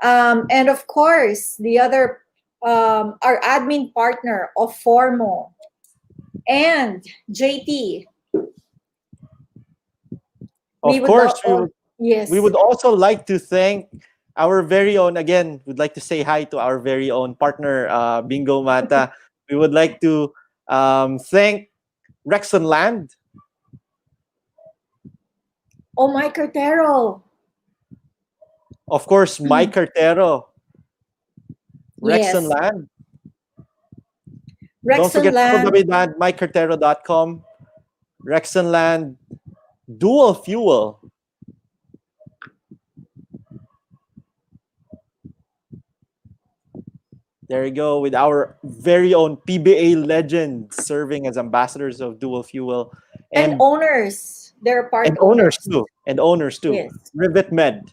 And of course, the other, our admin partner of Formo. And JT. Of course, yes. We would also like to thank our very own, again, we'd like to say hi to our very own partner, Bingo Mata. We would like to thank Rexon Land. Oh, Mike Cartero. Of course, Mike Cartero. Rexon Yes. Land. Rexon Don't forget Land. www.mikecartero.com. Rexonland Dual Fuel. There you go, with our very own PBA legends serving as ambassadors of Dual Fuel. And owners. They're part and owners too. And owners too. Yes. Rivet Med.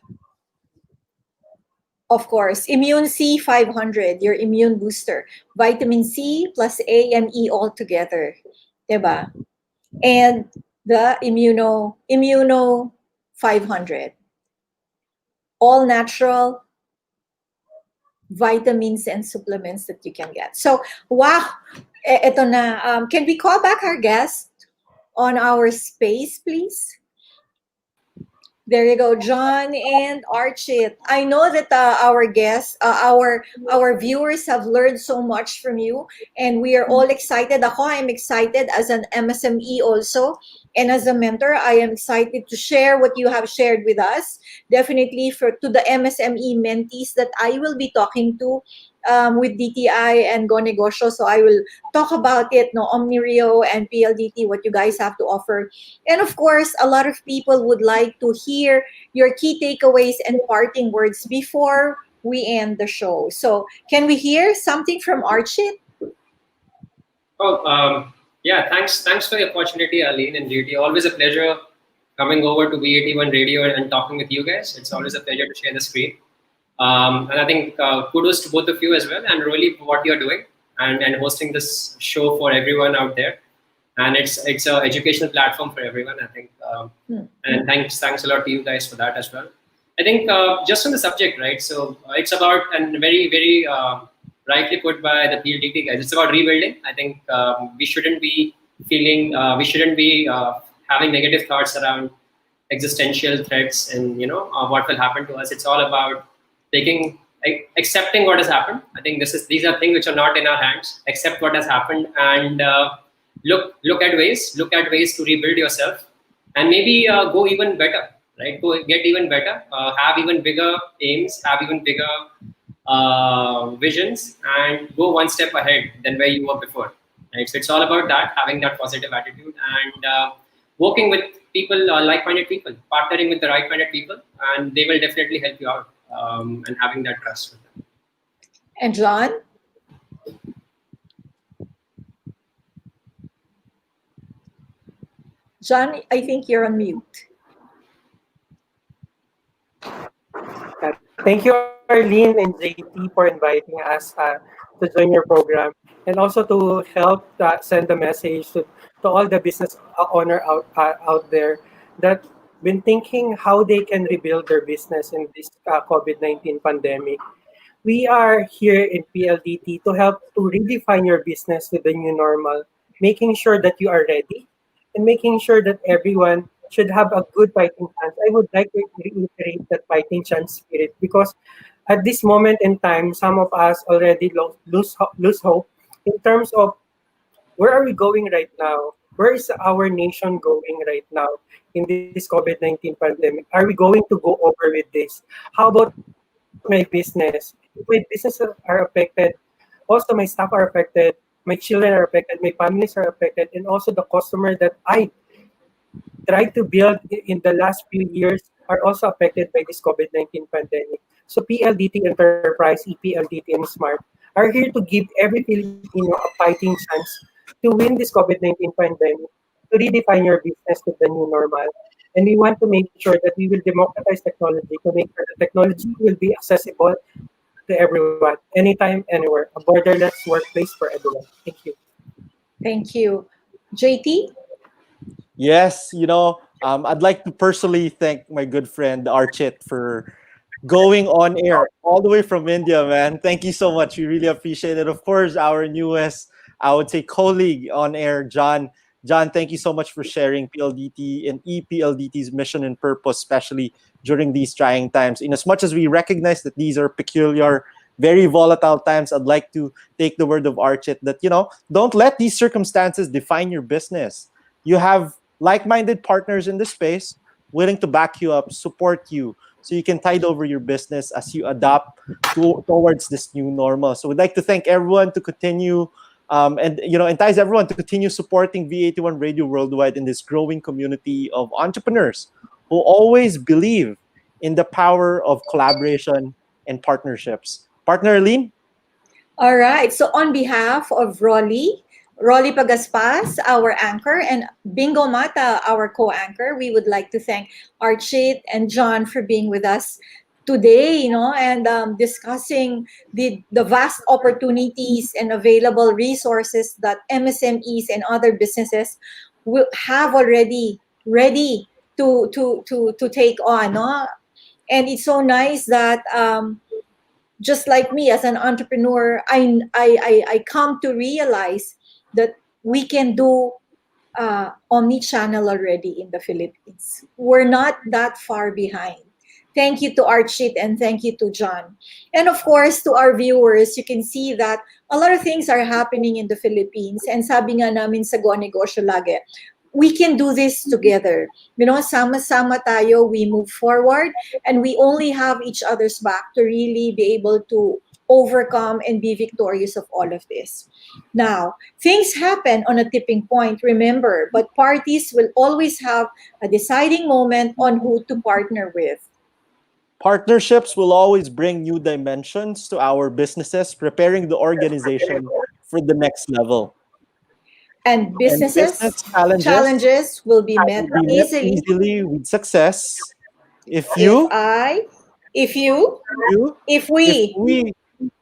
Of course, Immune C 500, your immune booster. Vitamin C plus A and E all together. Diba? And the Immuno 500. All natural vitamins and supplements that you can get. So, wow! Eto na. Can we call back our guest on our space, please? There you go, John and Archit. I know that our guests, our viewers have learned so much from you, and we are all excited. I'm excited as an MSME also, and as a mentor, I am excited to share what you have shared with us. Definitely to the MSME mentees that I will be talking to with DTI and Go Negosyo. So I will talk about it, Omni-Rio and PLDT, what you guys have to offer. And of course, a lot of people would like to hear your key takeaways and parting words before we end the show. So can we hear something from Archit? Yeah, thanks for the opportunity, Arlene and JT. Always a pleasure coming over to V81 Radio and talking with you guys. It's always a pleasure to share the screen. And I think kudos to both of you as well, and really for what you're doing and hosting this show for everyone out there. And it's an educational platform for everyone, I think. And thanks a lot to you guys for that as well. I think just on the subject, right? So it's about, and very, very rightly put by the PLDT guys, it's about rebuilding. I think we shouldn't be having negative thoughts around existential threats and what will happen to us. It's all about accepting what has happened. I think these are things which are not in our hands. Accept what has happened and look at ways to rebuild yourself, and maybe go even better, right? Go get even better, have even bigger aims, have even bigger visions, and go one step ahead than where you were before, right? So it's all about that, having that positive attitude and working with people, like-minded people, partnering with the right-minded people, and they will definitely help you out, and having that trust with them. And John? John, I think you're on mute. Thank you, Arlene and JT, for inviting us to join your program, and also to help send the message to all the business owner out there that been thinking how they can rebuild their business in this COVID-19 pandemic. We are here in PLDT to help to redefine your business with the new normal, making sure that you are ready and making sure that everyone should have a good fighting chance. I would like to reiterate that fighting chance spirit, because at this moment in time, some of us already lose hope in terms of where are we going right now? Where is our nation going right now in this COVID-19 pandemic? Are we going to go over with this? How about my business? If my businesses are affected, also my staff are affected, my children are affected, my families are affected, and also the customer that I tried to build in the last few years are also affected by this COVID-19 pandemic. So PLDT Enterprise, EPLDT, and Smart are here to give every Filipino a fighting chance to win this COVID-19 pandemic, to redefine your business to the new normal. And we want to make sure that we will democratize technology to make sure that technology will be accessible to everyone, anytime, anywhere, a borderless workplace for everyone. Thank you. Thank you. JT? Yes, I'd like to personally thank my good friend Archit for going on air all the way from India, man. Thank you so much. We really appreciate it. Of course, our newest, I would say, colleague on air, John. John, thank you so much for sharing PLDT and EPLDT's mission and purpose, especially during these trying times. In as much as we recognize that these are peculiar, very volatile times, I'd like to take the word of Archit that, don't let these circumstances define your business. You have like-minded partners in the space willing to back you up, support you, so you can tide over your business as you adapt towards this new normal. So we'd like to thank everyone to continue and entice everyone to continue supporting V81 Radio Worldwide in this growing community of entrepreneurs who always believe in the power of collaboration and partnerships. Partner Arlene? All right. So on behalf of Rolly Pagaspas, our anchor, and Bingo Mata, our co-anchor, we would like to thank Archit and John for being with us today, and discussing the vast opportunities and available resources that MSMEs and other businesses will have already ready to take on. No? And it's so nice that just like me as an entrepreneur, I come to realize that we can do Omni-Channel already in the Philippines. We're not that far behind. Thank you to Archit and thank you to John. And of course, to our viewers, you can see that a lot of things are happening in the Philippines. And sabi nga namin sa Go Negosyo lagi, we can do this together. Sama-sama tayo, we move forward, and we only have each other's back to really be able to overcome and be victorious of all of this. Now, things happen on a tipping point, remember, but parties will always have a deciding moment on who to partner with. Partnerships will always bring new dimensions to our businesses, preparing the organization for the next level. And businesses challenges will be met easily with success if we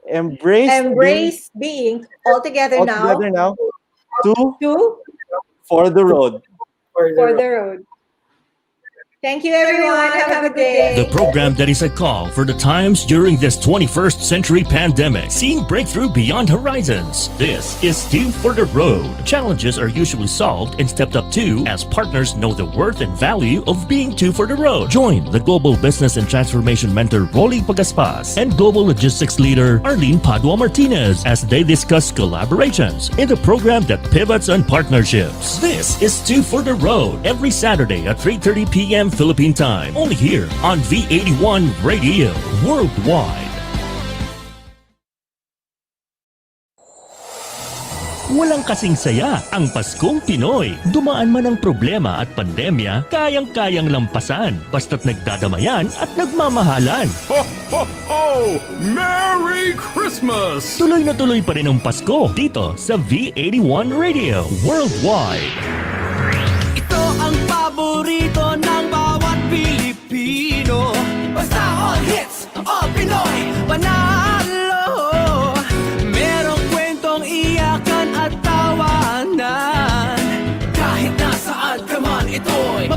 embrace being all together now for the road. Thank you, everyone. Have a good day. The program that is a call for the times during this 21st century pandemic, seeing breakthrough beyond horizons. This is Two for the Road. Challenges are usually solved and stepped up to as partners know the worth and value of being two for the road. Join the global business and transformation mentor Rolly Pagaspas and global logistics leader Arlene Padua-Martinez as they discuss collaborations in the program that pivots on partnerships. This is Two for the Road every Saturday at 3:30 p.m. Philippine time, only here on V81 Radio Worldwide. Walang kasing saya ang Paskong Pinoy. Dumaan man ang problema at pandemya, kayang-kayang lampasan basta't nagdadamayan at nagmamahalan. Ho, ho, ho! Merry Christmas! Tuloy na tuloy pa rin ang Pasko dito sa V81 Radio Worldwide. Ito ang paborito ng bawat Pilipino. Basta all hits, all Pinoy, panalo. Merong kwentong iyakan at tawanan. Kahit nasaan ka man, ito'y